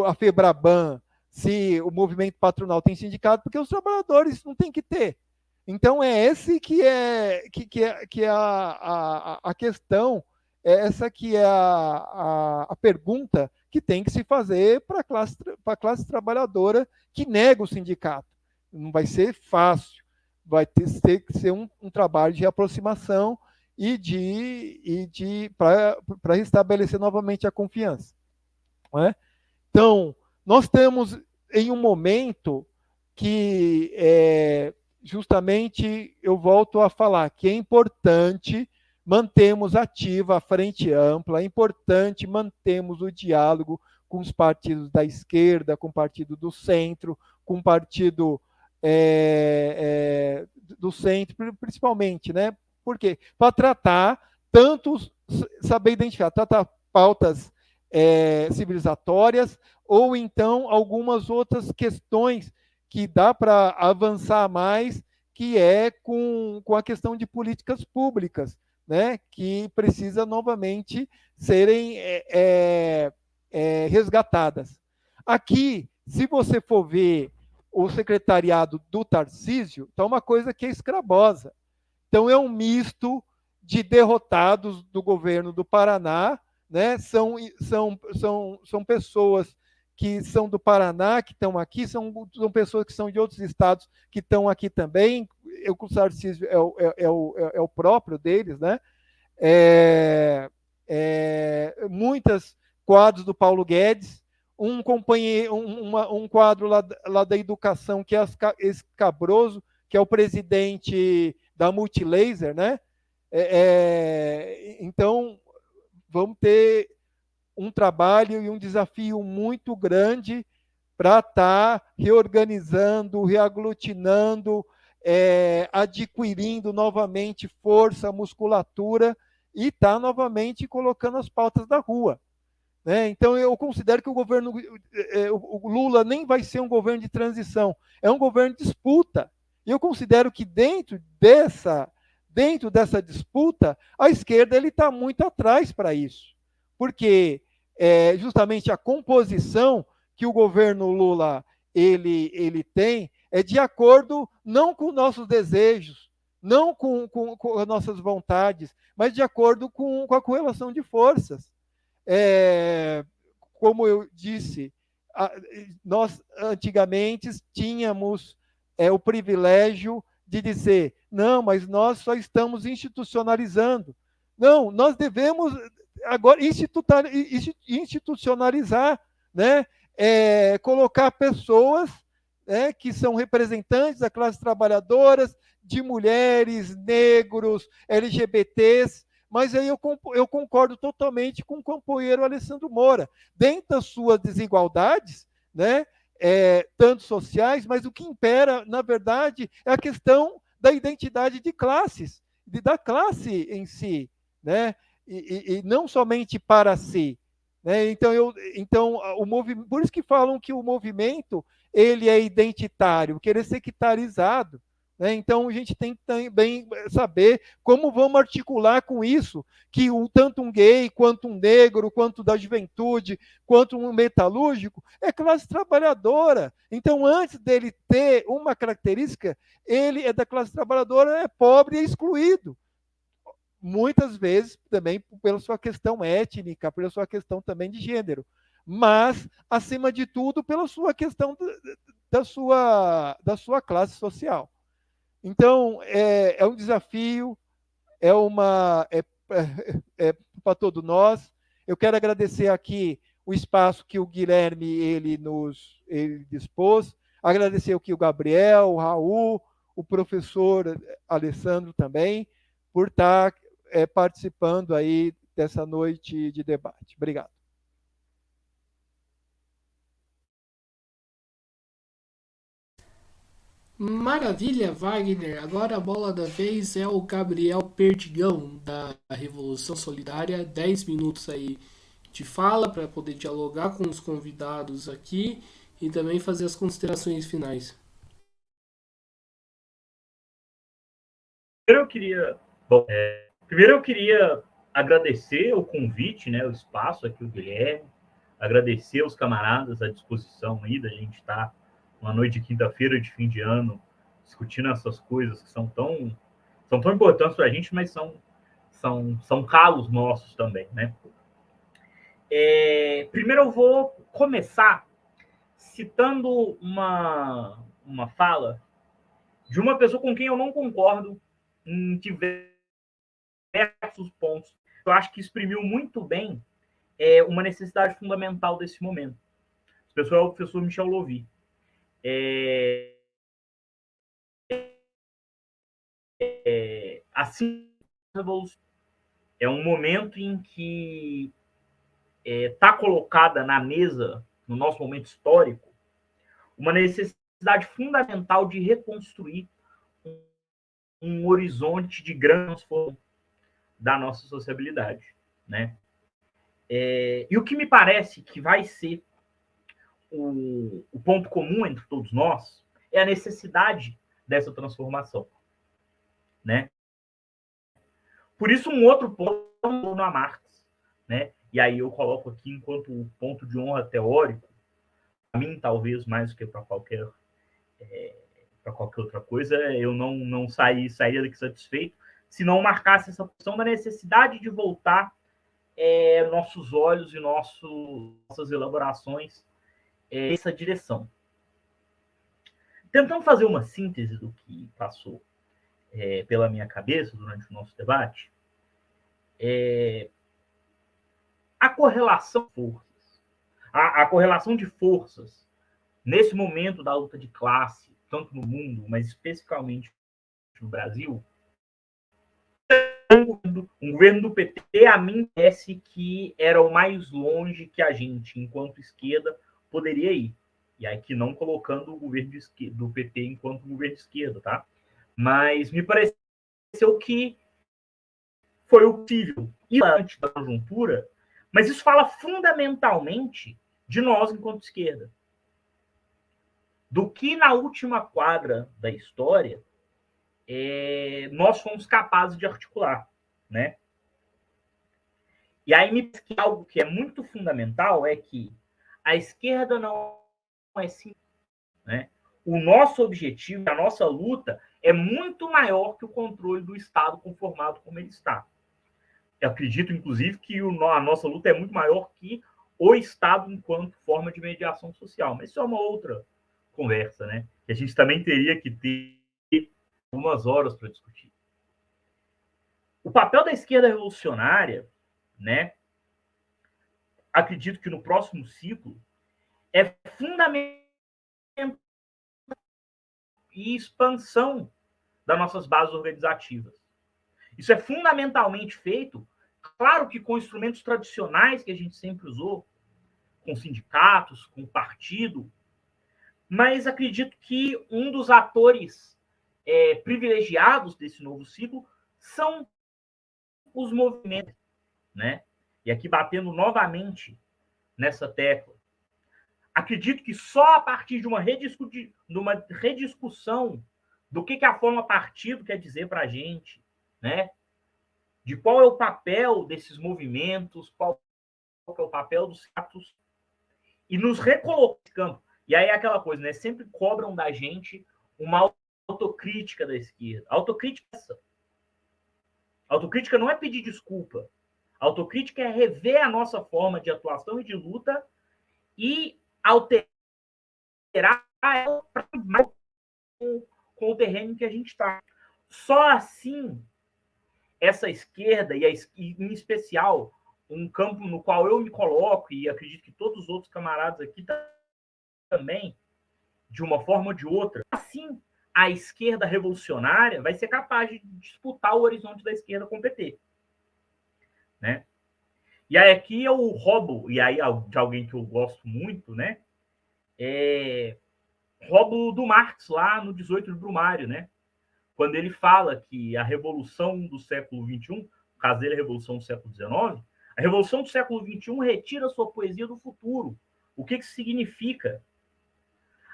a FEBRABAN, se o movimento patronal tem sindicato, porque os trabalhadores não têm que ter. Então, esse que é a questão, essa que é a pergunta que tem que se fazer para a classe trabalhadora que nega o sindicato. Não vai ser fácil, vai ter que ser um trabalho de aproximação para restabelecer novamente a confiança. Não é? Então, nós estamos em um momento que, justamente, eu volto a falar que é importante mantermos ativa a frente ampla, é importante mantermos o diálogo com os partidos da esquerda, com o partido do centro, com o partido do centro, principalmente, né? Por quê? Para tratar saber identificar, tratar pautas civilizatórias ou então algumas outras questões que dá para avançar mais, que é com a questão de políticas públicas, né, que precisa novamente serem resgatadas. Aqui, se você for ver o secretariado do Tarcísio, está uma coisa que é escrabosa. Então, é um misto de derrotados do governo do Paraná, né? São pessoas que são do Paraná, que estão aqui, são pessoas que são de outros estados que estão aqui também. O Tarcísio é o próprio deles, né? Muitas quadros do Paulo Guedes, um quadro lá da educação que é escabroso, que é o presidente da Multilaser, né? Então, vamos ter um trabalho e um desafio muito grande para estar reorganizando, reaglutinando, adquirindo novamente força, musculatura e estar novamente colocando as pautas da rua. Né? Então, eu considero que o Lula nem vai ser um governo de transição, é um governo de disputa. E eu considero que dentro dessa disputa, a esquerda está muito atrás para isso. Porque justamente a composição que o governo Lula ele tem é de acordo não com nossos desejos, não com as nossas vontades, mas de acordo com a correlação de forças. Como eu disse, nós antigamente tínhamos o privilégio de dizer, não, mas nós só estamos institucionalizando. Não, nós devemos agora institucionalizar, né? Colocar pessoas, né, que são representantes da classe trabalhadora, de mulheres, negros, LGBTs, mas aí eu concordo totalmente com o companheiro Alessandro Moura. Dentro das suas desigualdades, né, tanto sociais, mas o que impera, na verdade, é a questão da identidade de classes, da classe em si, né? E não somente para si. Né? Então por isso que falam que o movimento ele é identitário, porque ele é sectarizado. Né? Então, a gente tem que também saber como vamos articular com isso, que tanto um gay, quanto um negro, quanto da juventude, quanto um metalúrgico, é classe trabalhadora. Então, antes dele ter uma característica, ele é da classe trabalhadora, é pobre e é excluído. Muitas vezes também pela sua questão étnica, pela sua questão também de gênero, mas, acima de tudo, pela sua questão da sua classe social. Então, é um desafio, é para todos nós. Eu quero agradecer aqui o espaço que o Guilherme ele dispôs, agradecer aqui o Gabriel, o Raul, o professor Alessandro também, por estar participando aí dessa noite de debate. Obrigado. Maravilha, Wagner. Agora a bola da vez é o Gabriel Perdigão, da Revolução Solidária. 10 minutos aí de fala para poder dialogar com os convidados aqui e também fazer as considerações finais. Primeiro eu queria agradecer o convite, né, o espaço aqui, o Guilherme, agradecer os camaradas à disposição aí da gente estar uma noite de quinta-feira de fim de ano discutindo essas coisas que são tão importantes para a gente, mas são calos nossos também, né? Primeiro eu vou começar citando uma fala de uma pessoa com quem eu não concordo em diversos pontos. Eu acho que exprimiu muito bem uma necessidade fundamental desse momento. Esse pessoal é o professor Michel Louvi. Assim, é um momento em que está colocada na mesa, no nosso momento histórico, uma necessidade fundamental de reconstruir um horizonte de grande transformação da nossa sociabilidade, né? E o que me parece que vai ser o ponto comum entre todos nós é a necessidade dessa transformação, né? Por isso, um outro ponto é o a Marx, né? E aí eu coloco aqui enquanto ponto de honra teórico, para mim, talvez mais do que para qualquer outra coisa, eu não sairia daqui satisfeito se não marcasse essa questão da necessidade de voltar nossos olhos e nossas elaborações nessa direção. Tentando fazer uma síntese do que passou pela minha cabeça durante o nosso debate, a correlação de forças, a correlação de forças nesse momento da luta de classe, tanto no mundo, mas especificamente no Brasil, um governo do PT, a mim parece que era o mais longe que a gente, enquanto esquerda, poderia ir. E aqui não colocando o governo do PT enquanto governo de esquerda, tá? Mas me pareceu que foi o possível ir antes da conjuntura, mas isso fala fundamentalmente de nós enquanto esquerda. Do que na última quadra da história nós fomos capazes de articular, né? E aí me parece que algo que é muito fundamental é que a esquerda não é simples, né? O nosso objetivo, a nossa luta é muito maior que o controle do Estado conformado como ele está. Eu acredito, inclusive, que a nossa luta é muito maior que o Estado enquanto forma de mediação social. Mas isso é uma outra conversa, né? Que a gente também teria que ter algumas horas para discutir. O papel da esquerda revolucionária, né? Acredito que no próximo ciclo é fundamental e expansão das nossas bases organizativas. Isso é fundamentalmente feito, claro que com instrumentos tradicionais que a gente sempre usou, com sindicatos, com partido, mas acredito que um dos atores privilegiados desse novo ciclo são os movimentos, né? E aqui batendo novamente nessa tecla, acredito que só a partir de uma rediscussão do que a forma partido quer dizer para a gente, né? De qual é o papel desses movimentos, qual é o papel dos atos, e nos recolocando. E aí é aquela coisa, né? Sempre cobram da gente uma autocrítica da esquerda. Autocrítica não é pedir desculpa. Autocrítica é rever a nossa forma de atuação e de luta e alterar ela com o terreno que a gente está. Só assim essa esquerda, e em especial um campo no qual eu me coloco, e acredito que todos os outros camaradas aqui também, de uma forma ou de outra, assim, a esquerda revolucionária vai ser capaz de disputar o horizonte da esquerda com o PT. Né? E aí aqui eu roubo, e aí de alguém que eu gosto muito, né? Roubo do Marx lá no 18 de Brumário, né? Quando ele fala que a revolução do século XXI, no caso dele, a revolução do século XIX, a revolução do século XXI retira sua poesia do futuro. O que isso significa?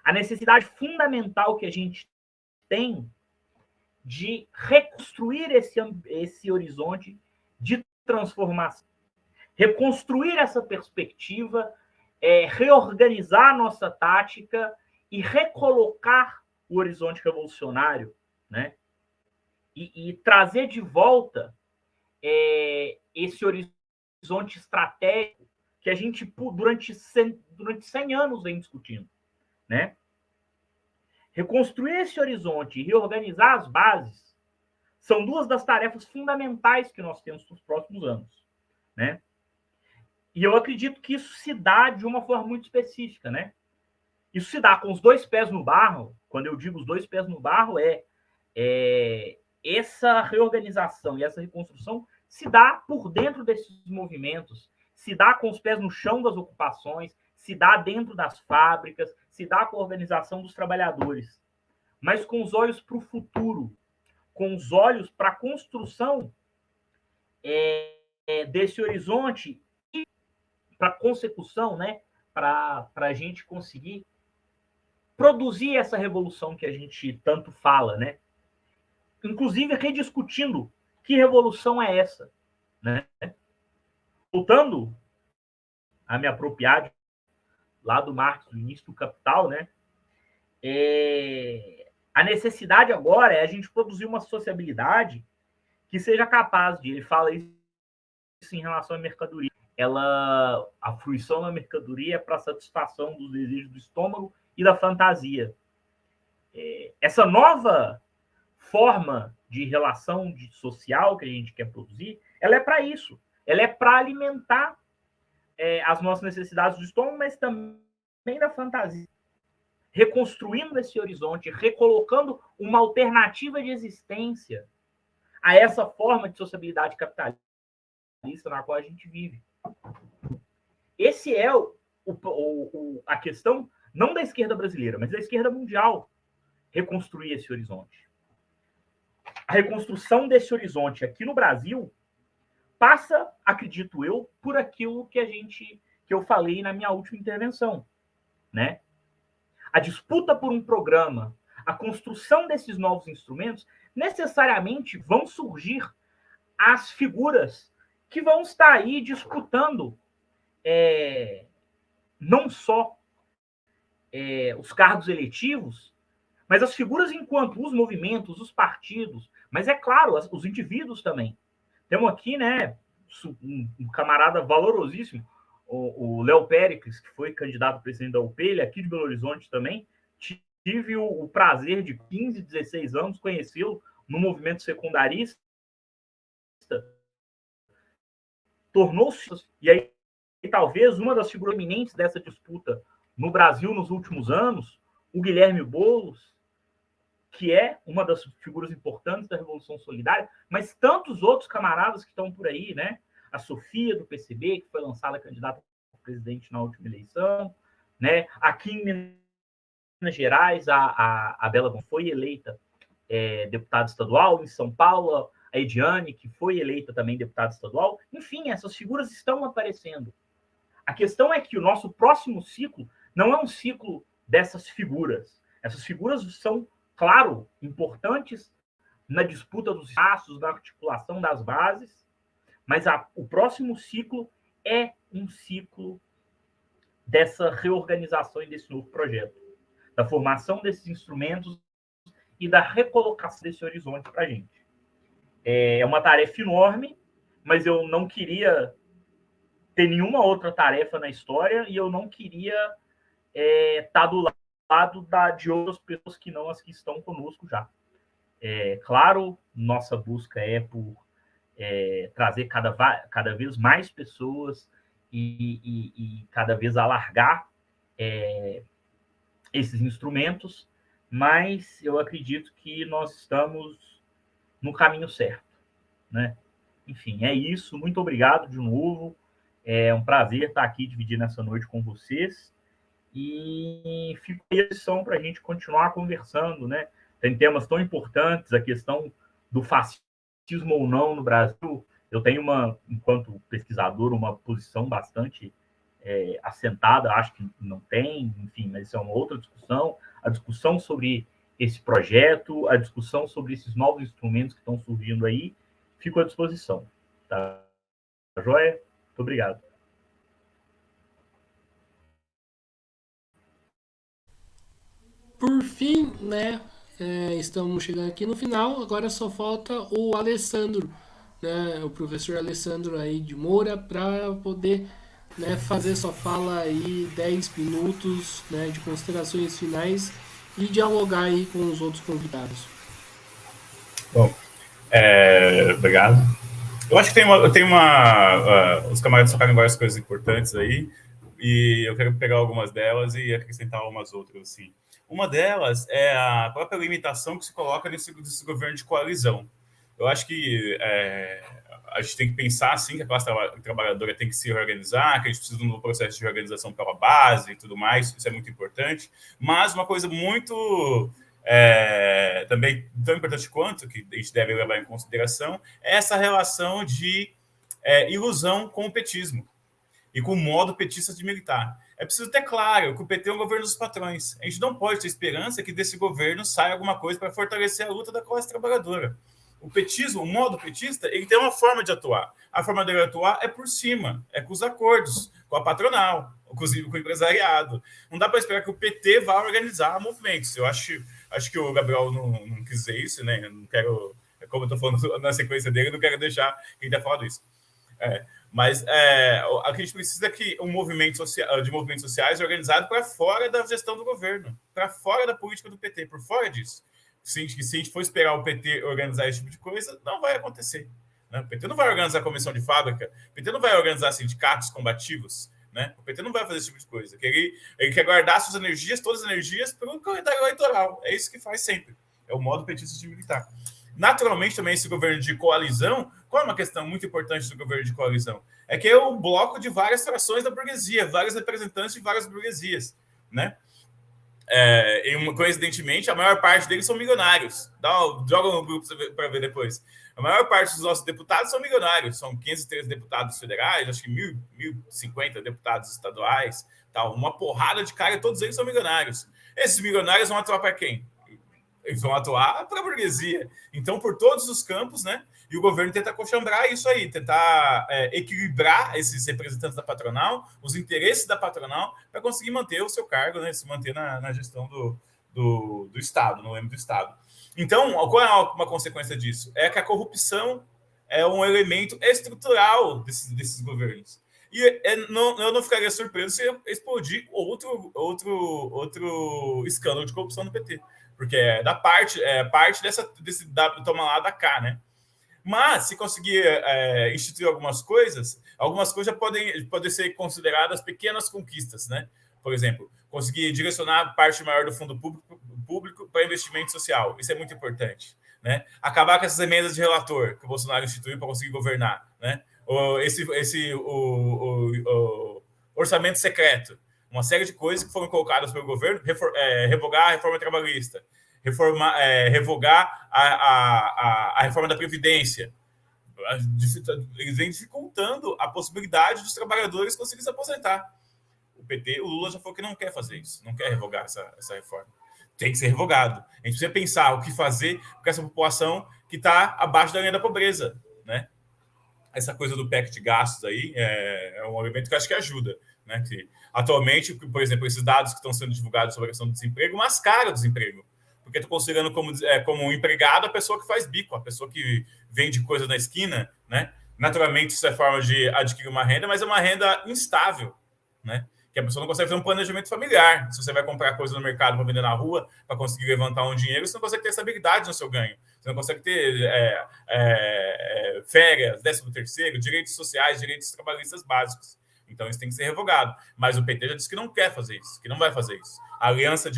A necessidade fundamental que a gente tem de reconstruir esse horizonte de transformação. Reconstruir essa perspectiva, reorganizar a nossa tática e recolocar o horizonte revolucionário, né? E trazer de volta esse horizonte estratégico que a gente, durante 100 anos, vem discutindo. Né? Reconstruir esse horizonte e reorganizar as bases são duas das tarefas fundamentais que nós temos nos próximos anos. Né? E eu acredito que isso se dá de uma forma muito específica. Né? Isso se dá com os dois pés no barro. Quando eu digo os dois pés no barro, essa reorganização e essa reconstrução se dá por dentro desses movimentos, se dá com os pés no chão das ocupações, se dá dentro das fábricas, se dá com a organização dos trabalhadores, mas com os olhos para o futuro, com os olhos para a construção desse horizonte e para a consecução, né, para a gente conseguir produzir essa revolução que a gente tanto fala, né? Inclusive rediscutindo que revolução é essa, né? Voltando a me apropriar lá do Marx, do início do Capital, né? A necessidade agora é a gente produzir uma sociabilidade que seja capaz de, ele fala isso em relação à mercadoria, a fruição da mercadoria é para satisfação dos desejos do estômago e da fantasia. Essa nova forma de relação social que a gente quer produzir, ela é para isso. Ela é para alimentar as nossas necessidades do estômago, mas também da fantasia. Reconstruindo esse horizonte, recolocando uma alternativa de existência a essa forma de sociabilidade capitalista na qual a gente vive. Esse é a questão, não da esquerda brasileira, mas da esquerda mundial, reconstruir esse horizonte. A reconstrução desse horizonte aqui no Brasil passa, acredito eu, por aquilo que eu falei na minha última intervenção, né? A disputa por um programa, a construção desses novos instrumentos, necessariamente vão surgir as figuras que vão estar aí disputando não só os cargos eletivos, mas as figuras enquanto os movimentos, os partidos, mas é claro, os indivíduos também. Temos aqui, né, um camarada valorosíssimo, o Léo Péricles, que foi candidato a presidente da UP, ele é aqui de Belo Horizonte também. Tive o prazer de 15, 16 anos conhecê-lo no movimento secundarista. Tornou-se, e aí talvez uma das figuras eminentes dessa disputa no Brasil nos últimos anos, o Guilherme Boulos, que é uma das figuras importantes da Revolução Solidária, mas tantos outros camaradas que estão por aí, né? A Sofia, do PCB, que foi lançada candidata a presidente na última eleição, né? Aqui em Minas Gerais, a Bela foi eleita deputada estadual, em São Paulo, a Ediane, que foi eleita também deputada estadual. Enfim, essas figuras estão aparecendo. A questão é que o nosso próximo ciclo não é um ciclo dessas figuras. Essas figuras são, claro, importantes na disputa dos espaços, na articulação das bases, mas o próximo ciclo é um ciclo dessa reorganização e desse novo projeto, da formação desses instrumentos e da recolocação desse horizonte para a gente. É uma tarefa enorme, mas eu não queria ter nenhuma outra tarefa na história e eu não queria estar do lado de outras pessoas que não as que estão conosco já. Claro, nossa busca é por trazer cada vez mais pessoas e cada vez alargar esses instrumentos, mas eu acredito que nós estamos no caminho certo, né? Enfim, é isso. Muito obrigado de novo. É um prazer estar aqui dividindo essa noite com vocês. E fico à disposição para a gente continuar conversando, né? Tem temas tão importantes, a questão do fascismo ou não no Brasil. Eu tenho, enquanto pesquisador, uma posição bastante assentada, acho que não tem, enfim, mas isso é uma outra discussão. A discussão sobre esse projeto, a discussão sobre esses novos instrumentos que estão surgindo aí, fico à disposição. Tá joia? Muito obrigado. Por fim, né, estamos chegando aqui no final, agora só falta o Alessandro, né, o professor Alessandro aí de Moura, para poder, né, fazer sua fala aí 10 minutos, né, de considerações finais e dialogar aí com os outros convidados. Bom, obrigado. Eu acho que os camaradas tocaram em várias coisas importantes aí, e eu quero pegar algumas delas e acrescentar algumas outras, assim. Uma delas é a própria limitação que se coloca nesse governo de coalizão. Eu acho que a gente tem que pensar, assim, que a classe trabalhadora tem que se reorganizar, que a gente precisa de um processo de reorganização pela base e tudo mais, isso é muito importante. Mas uma coisa muito... também tão importante quanto, que a gente deve levar em consideração, é essa relação de ilusão com o petismo e com o modo petista de militar. É preciso ter claro que o PT é um governo dos patrões. A gente não pode ter esperança que desse governo saia alguma coisa para fortalecer a luta da classe trabalhadora. O petismo, o modo petista, ele tem uma forma de atuar. A forma dele atuar é por cima, é com os acordos, com a patronal, inclusive com o empresariado. Não dá para esperar que o PT vá organizar movimentos. Eu acho que o Gabriel não quis dizer isso, né? Eu não quero, como eu estou falando na sequência dele, eu não quero deixar quem tenha falado isso. Mas a gente precisa que um movimento de movimentos sociais organizado para fora da gestão do governo, para fora da política do PT, por fora disso. Se a gente for esperar o PT organizar esse tipo de coisa, não vai acontecer. Né? O PT não vai organizar comissão de fábrica, o PT não vai organizar sindicatos combativos, né? O PT não vai fazer esse tipo de coisa. Ele quer guardar suas energias, todas as energias, para o calendário eleitoral. É isso que faz sempre. É o modo petista de militar. Naturalmente, também, esse governo de coalizão, qual é uma questão muito importante do governo de coalizão? É que é um bloco de várias frações da burguesia, vários representantes de várias burguesias, né? Coincidentemente, a maior parte deles são milionários. Joga no grupo para ver depois. A maior parte dos nossos deputados são milionários. São 513 deputados federais, acho que 1.050 deputados estaduais, tal. Uma porrada de cara, todos eles são milionários. Esses milionários vão atuar para quem? Eles vão atuar para a burguesia. Então, por todos os campos, né? E o governo tenta coxambrar isso aí, tentar equilibrar esses representantes da patronal, os interesses da patronal, para conseguir manter o seu cargo, né? Se manter na gestão do Estado, no âmbito do Estado. Então, qual é uma consequência disso? É que a corrupção é um elemento estrutural desses governos. E eu não ficaria surpreso se explodir outro escândalo de corrupção no PT. Porque é parte desse toma lá da cá, né? Mas, se conseguir instituir algumas coisas já podem ser consideradas pequenas conquistas, né? Por exemplo, conseguir direcionar parte maior do fundo público para investimento social. Isso é muito importante, né? Acabar com essas emendas de relator que o Bolsonaro instituiu para conseguir governar, né? O orçamento secreto. Uma série de coisas que foram colocadas pelo governo, revogar a reforma trabalhista, revogar a reforma da Previdência. Eles vêm dificultando a possibilidade dos trabalhadores conseguirem se aposentar. O Lula já falou que não quer fazer isso, não quer revogar essa reforma. Tem que ser revogado. A gente precisa pensar o que fazer com essa população que está abaixo da linha da pobreza, né? Essa coisa do PEC de gastos aí é um movimento que eu acho que ajuda, né? Que, atualmente, por exemplo, esses dados que estão sendo divulgados sobre a questão do desemprego mascaram o desemprego. Porque estou considerando como um empregado a pessoa que faz bico, a pessoa que vende coisa na esquina, né? Naturalmente, isso é forma de adquirir uma renda, mas é uma renda instável, né? Que a pessoa não consegue fazer um planejamento familiar. Se você vai comprar coisa no mercado para vender na rua, para conseguir levantar um dinheiro, você não consegue ter estabilidade no seu ganho. Você não consegue ter férias, 13º, direitos sociais, direitos trabalhistas básicos. Então, isso tem que ser revogado. Mas o PT já disse que não quer fazer isso, que não vai fazer isso.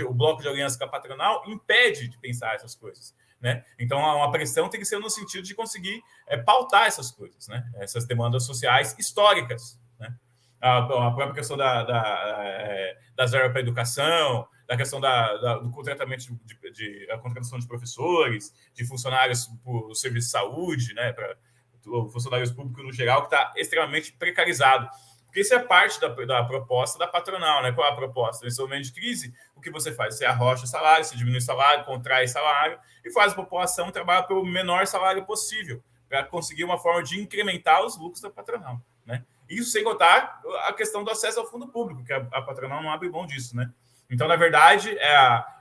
O bloco de aliança com a patronal impede de pensar essas coisas, né? Então, uma pressão tem que ser no sentido de conseguir pautar essas coisas, né? Essas demandas sociais históricas, né? A própria questão das verbas para a educação, da questão do contratamento a contratação de professores, de funcionários do serviço de saúde, né? Para funcionários públicos no geral, que está extremamente precarizado. Porque isso é parte da proposta da patronal, né? Qual é a proposta? Nesse momento de crise, o que você faz? Você arrocha salário, você diminui salário, contrai salário e faz a população trabalhar pelo menor salário possível para conseguir uma forma de incrementar os lucros da patronal, né? Isso sem contar a questão do acesso ao fundo público, que a patronal não abre mão disso, né? Então, na verdade,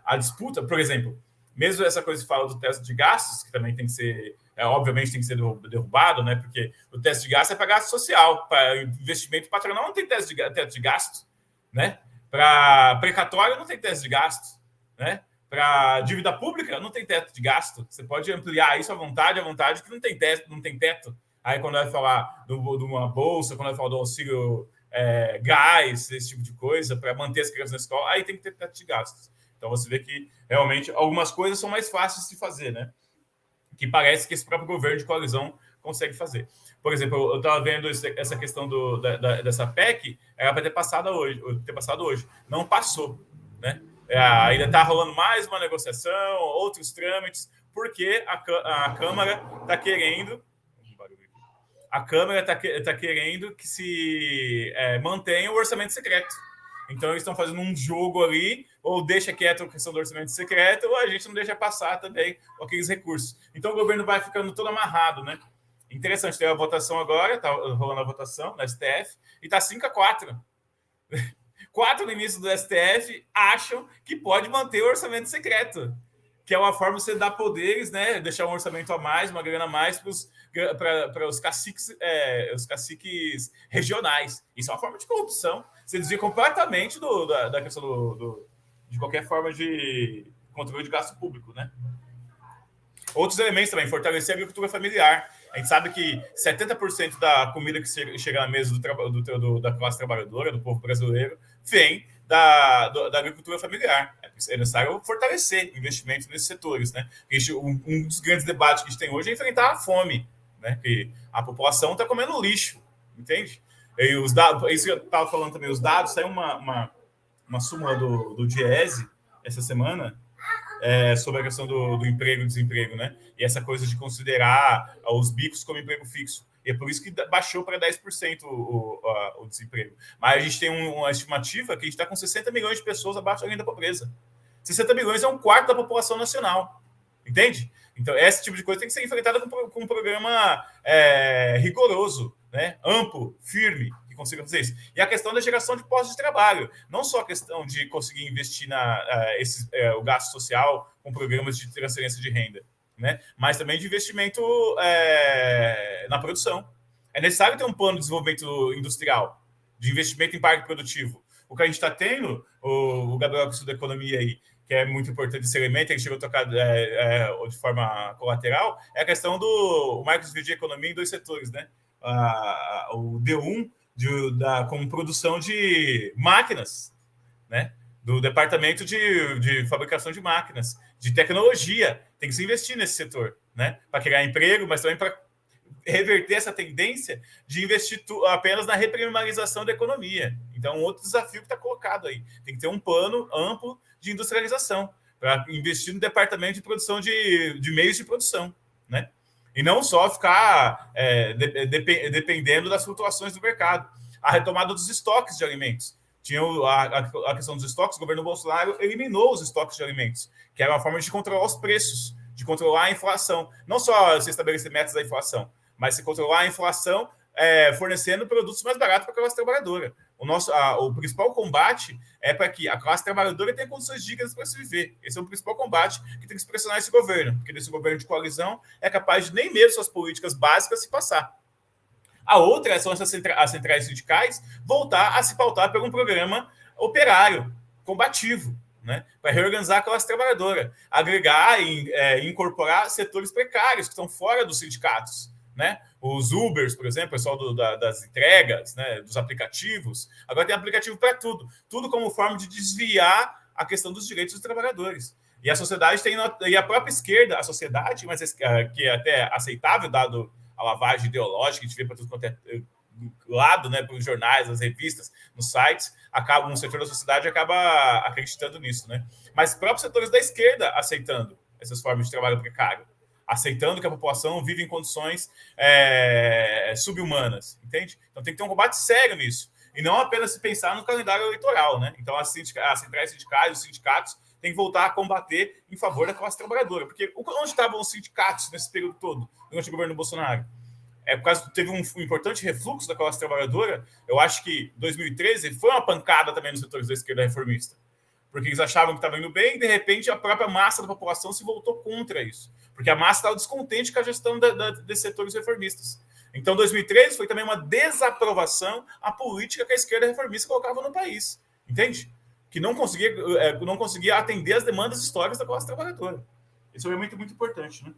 a disputa, por exemplo, mesmo essa coisa que fala do teto de gastos, que também tem que ser... obviamente tem que ser derrubado, né? Porque o teto de gasto é para gasto social, para investimento patronal não tem teto de gasto, né? Para precatório não tem teto de gasto, né? Para dívida pública não tem teto de gasto. Você pode ampliar isso à vontade que não tem teto. Aí quando vai falar de uma bolsa, quando vai falar do auxílio gás, esse tipo de coisa, para manter as crianças na escola, aí tem que ter teto de gastos. Então você vê que realmente algumas coisas são mais fáceis de fazer, né? Que parece que esse próprio governo de coalizão consegue fazer. Por exemplo, eu estava vendo essa questão dessa PEC, era para ter passado hoje. Não passou, né? Ainda está rolando mais uma negociação, outros trâmites, porque a Câmara está querendo... A Câmara está querendo que se mantenha o orçamento secreto. Então, eles estão fazendo um jogo ali, ou deixa quieto a questão do orçamento secreto, ou a gente não deixa passar também aqueles recursos. Então, o governo vai ficando todo amarrado, né? Interessante, tem a votação agora, está rolando a votação no STF, e está 5-4. 4 ministros do STF acham que pode manter o orçamento secreto, que é uma forma de você dar poderes, né? Deixar um orçamento a mais, uma grana a mais para os caciques regionais. Isso é uma forma de corrupção. Você desvia completamente da questão de qualquer forma de controle de gasto público, né? Outros elementos também, fortalecer a agricultura familiar. A gente sabe que 70% da comida que chega na mesa da classe trabalhadora, do povo brasileiro, vem da agricultura familiar. É necessário fortalecer investimentos nesses setores, né? Um dos grandes debates que a gente tem hoje é enfrentar a fome, né? Que a população está comendo lixo, entende? E os dados, isso que eu estava falando também, os dados, saiu uma súmula do Diese essa semana sobre a questão do emprego e desemprego, né? E essa coisa de considerar os bicos como emprego fixo. E é por isso que baixou para 10% o desemprego. Mas a gente tem uma estimativa que a gente está com 60 milhões de pessoas abaixo da linha da pobreza. 60 milhões é 1/4 da população nacional. Entende? Então, esse tipo de coisa tem que ser enfrentada com um programa rigoroso, né? Amplo, firme, que consiga fazer isso. E a questão da geração de postos de trabalho. Não só a questão de conseguir investir o gasto social com programas de transferência de renda, né? Mas também de investimento na produção. É necessário ter um plano de desenvolvimento industrial, de investimento em parque produtivo. O que a gente está tendo, o Gabriel que estuda economia aí, que é muito importante esse elemento, ele chegou a tocar de forma colateral, é a questão do Marcos dividir a economia em 2 setores, né? O D1 como produção de máquinas, né? Do departamento de fabricação de máquinas, de tecnologia. Tem que se investir nesse setor, né? Para criar emprego, mas também para reverter essa tendência de investir apenas na reprimarização da economia. Então, outro desafio que está colocado aí. Tem que ter um plano amplo de industrialização para investir no departamento de produção de meios de produção, né? E não só ficar dependendo das flutuações do mercado. A retomada dos estoques de alimentos. Tinha a questão dos estoques, o governo Bolsonaro eliminou os estoques de alimentos, que era uma forma de controlar os preços, de controlar a inflação. Não só se estabelecer metas da inflação, mas se controlar a inflação fornecendo produtos mais baratos para a classe trabalhadora. O principal combate é para que a classe trabalhadora tenha condições dignas para se viver. Esse é o principal combate que tem que se pressionar esse governo, porque esse governo de coalizão é capaz de nem mesmo suas políticas básicas se passar. A outra são as centrais sindicais voltar a se pautar por um programa operário, combativo, né, para reorganizar a classe trabalhadora, agregar e incorporar setores precários que estão fora dos sindicatos, né? Os Ubers, por exemplo, o pessoal das entregas, né, dos aplicativos, agora tem aplicativo para tudo como forma de desviar a questão dos direitos dos trabalhadores. E a sociedade e a própria esquerda, a sociedade, mas que é até aceitável, dado a lavagem ideológica que a gente vê para tudo quanto é lado, né, pelos jornais, as revistas, nos sites, um setor da sociedade acaba acreditando nisso, né? Mas próprios setores da esquerda aceitando essas formas de trabalho precário, aceitando que a população vive em condições sub-humanas, entende? Então tem que ter um combate sério nisso, e não apenas se pensar no calendário eleitoral, né? Então as centrais sindicais, os sindicatos, têm que voltar a combater em favor da classe trabalhadora, porque onde estavam os sindicatos nesse período todo, durante o governo Bolsonaro? Por causa teve um importante refluxo da classe trabalhadora. Eu acho que 2013 foi uma pancada também nos setores da esquerda reformista, porque eles achavam que estava indo bem e, de repente, a própria massa da população se voltou contra isso, porque a massa estava descontente com a gestão desses setores reformistas. Então, 2013 foi também uma desaprovação à política que a esquerda reformista colocava no país, entende? Que não conseguia atender as demandas históricas da classe trabalhadora. Isso é muito, muito importante, né?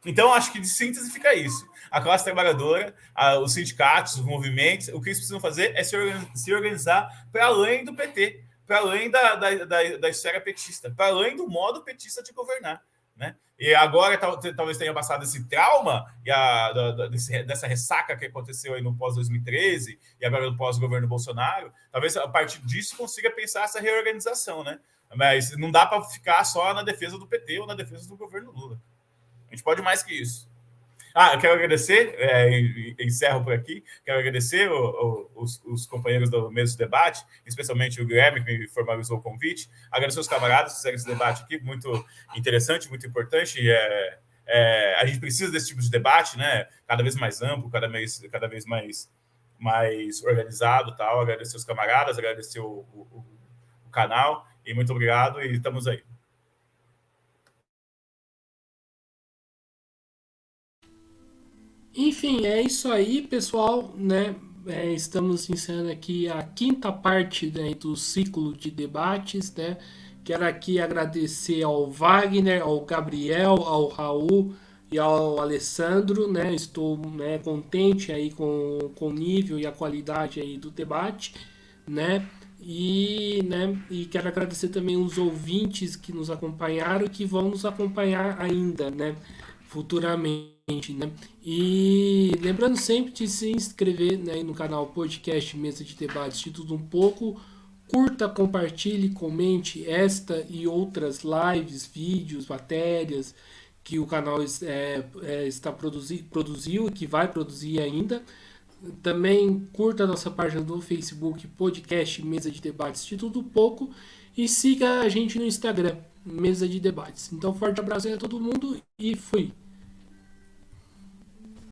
Então, acho que de síntese fica isso. A classe trabalhadora, os sindicatos, os movimentos, o que eles precisam fazer é se organizar para além do PT, para além da esfera petista, para além do modo petista de governar, né? E agora talvez tenha passado esse trauma dessa ressaca que aconteceu aí no pós-2013 e agora no pós-governo Bolsonaro, talvez a partir disso consiga pensar essa reorganização, né? Mas não dá para ficar só na defesa do PT ou na defesa do governo Lula. A gente pode mais que isso. Eu quero agradecer, encerro por aqui, quero agradecer os companheiros do Mesa de Debate, especialmente o Guilherme, que me formalizou o convite, agradecer os camaradas que fizeram esse debate aqui, muito interessante, muito importante, a gente precisa desse tipo de debate, né, cada vez mais amplo, cada vez mais organizado, tal. Agradecer os camaradas, agradecer o canal, e muito obrigado, e estamos aí. Enfim, é isso aí, pessoal, né? Estamos encerrando aqui a quinta parte, né, do ciclo de debates, né? Quero aqui agradecer ao Wagner, ao Gabriel, ao Raul e ao Alessandro, né? Estou, né, contente aí com o nível e a qualidade aí do debate, né? E quero agradecer também os ouvintes que nos acompanharam e que vão nos acompanhar ainda, né, futuramente, né? E lembrando sempre de se inscrever, né, no canal Podcast Mesa de Debates de Tudo Um Pouco, curta, compartilhe, comente esta e outras lives, vídeos, matérias que o canal está produziu e que vai produzir ainda. Também curta a nossa página do Facebook, Podcast Mesa de Debates de Tudo Pouco, e siga a gente no Instagram, Mesa de Debates. Então, forte abraço aí a todo mundo e fui!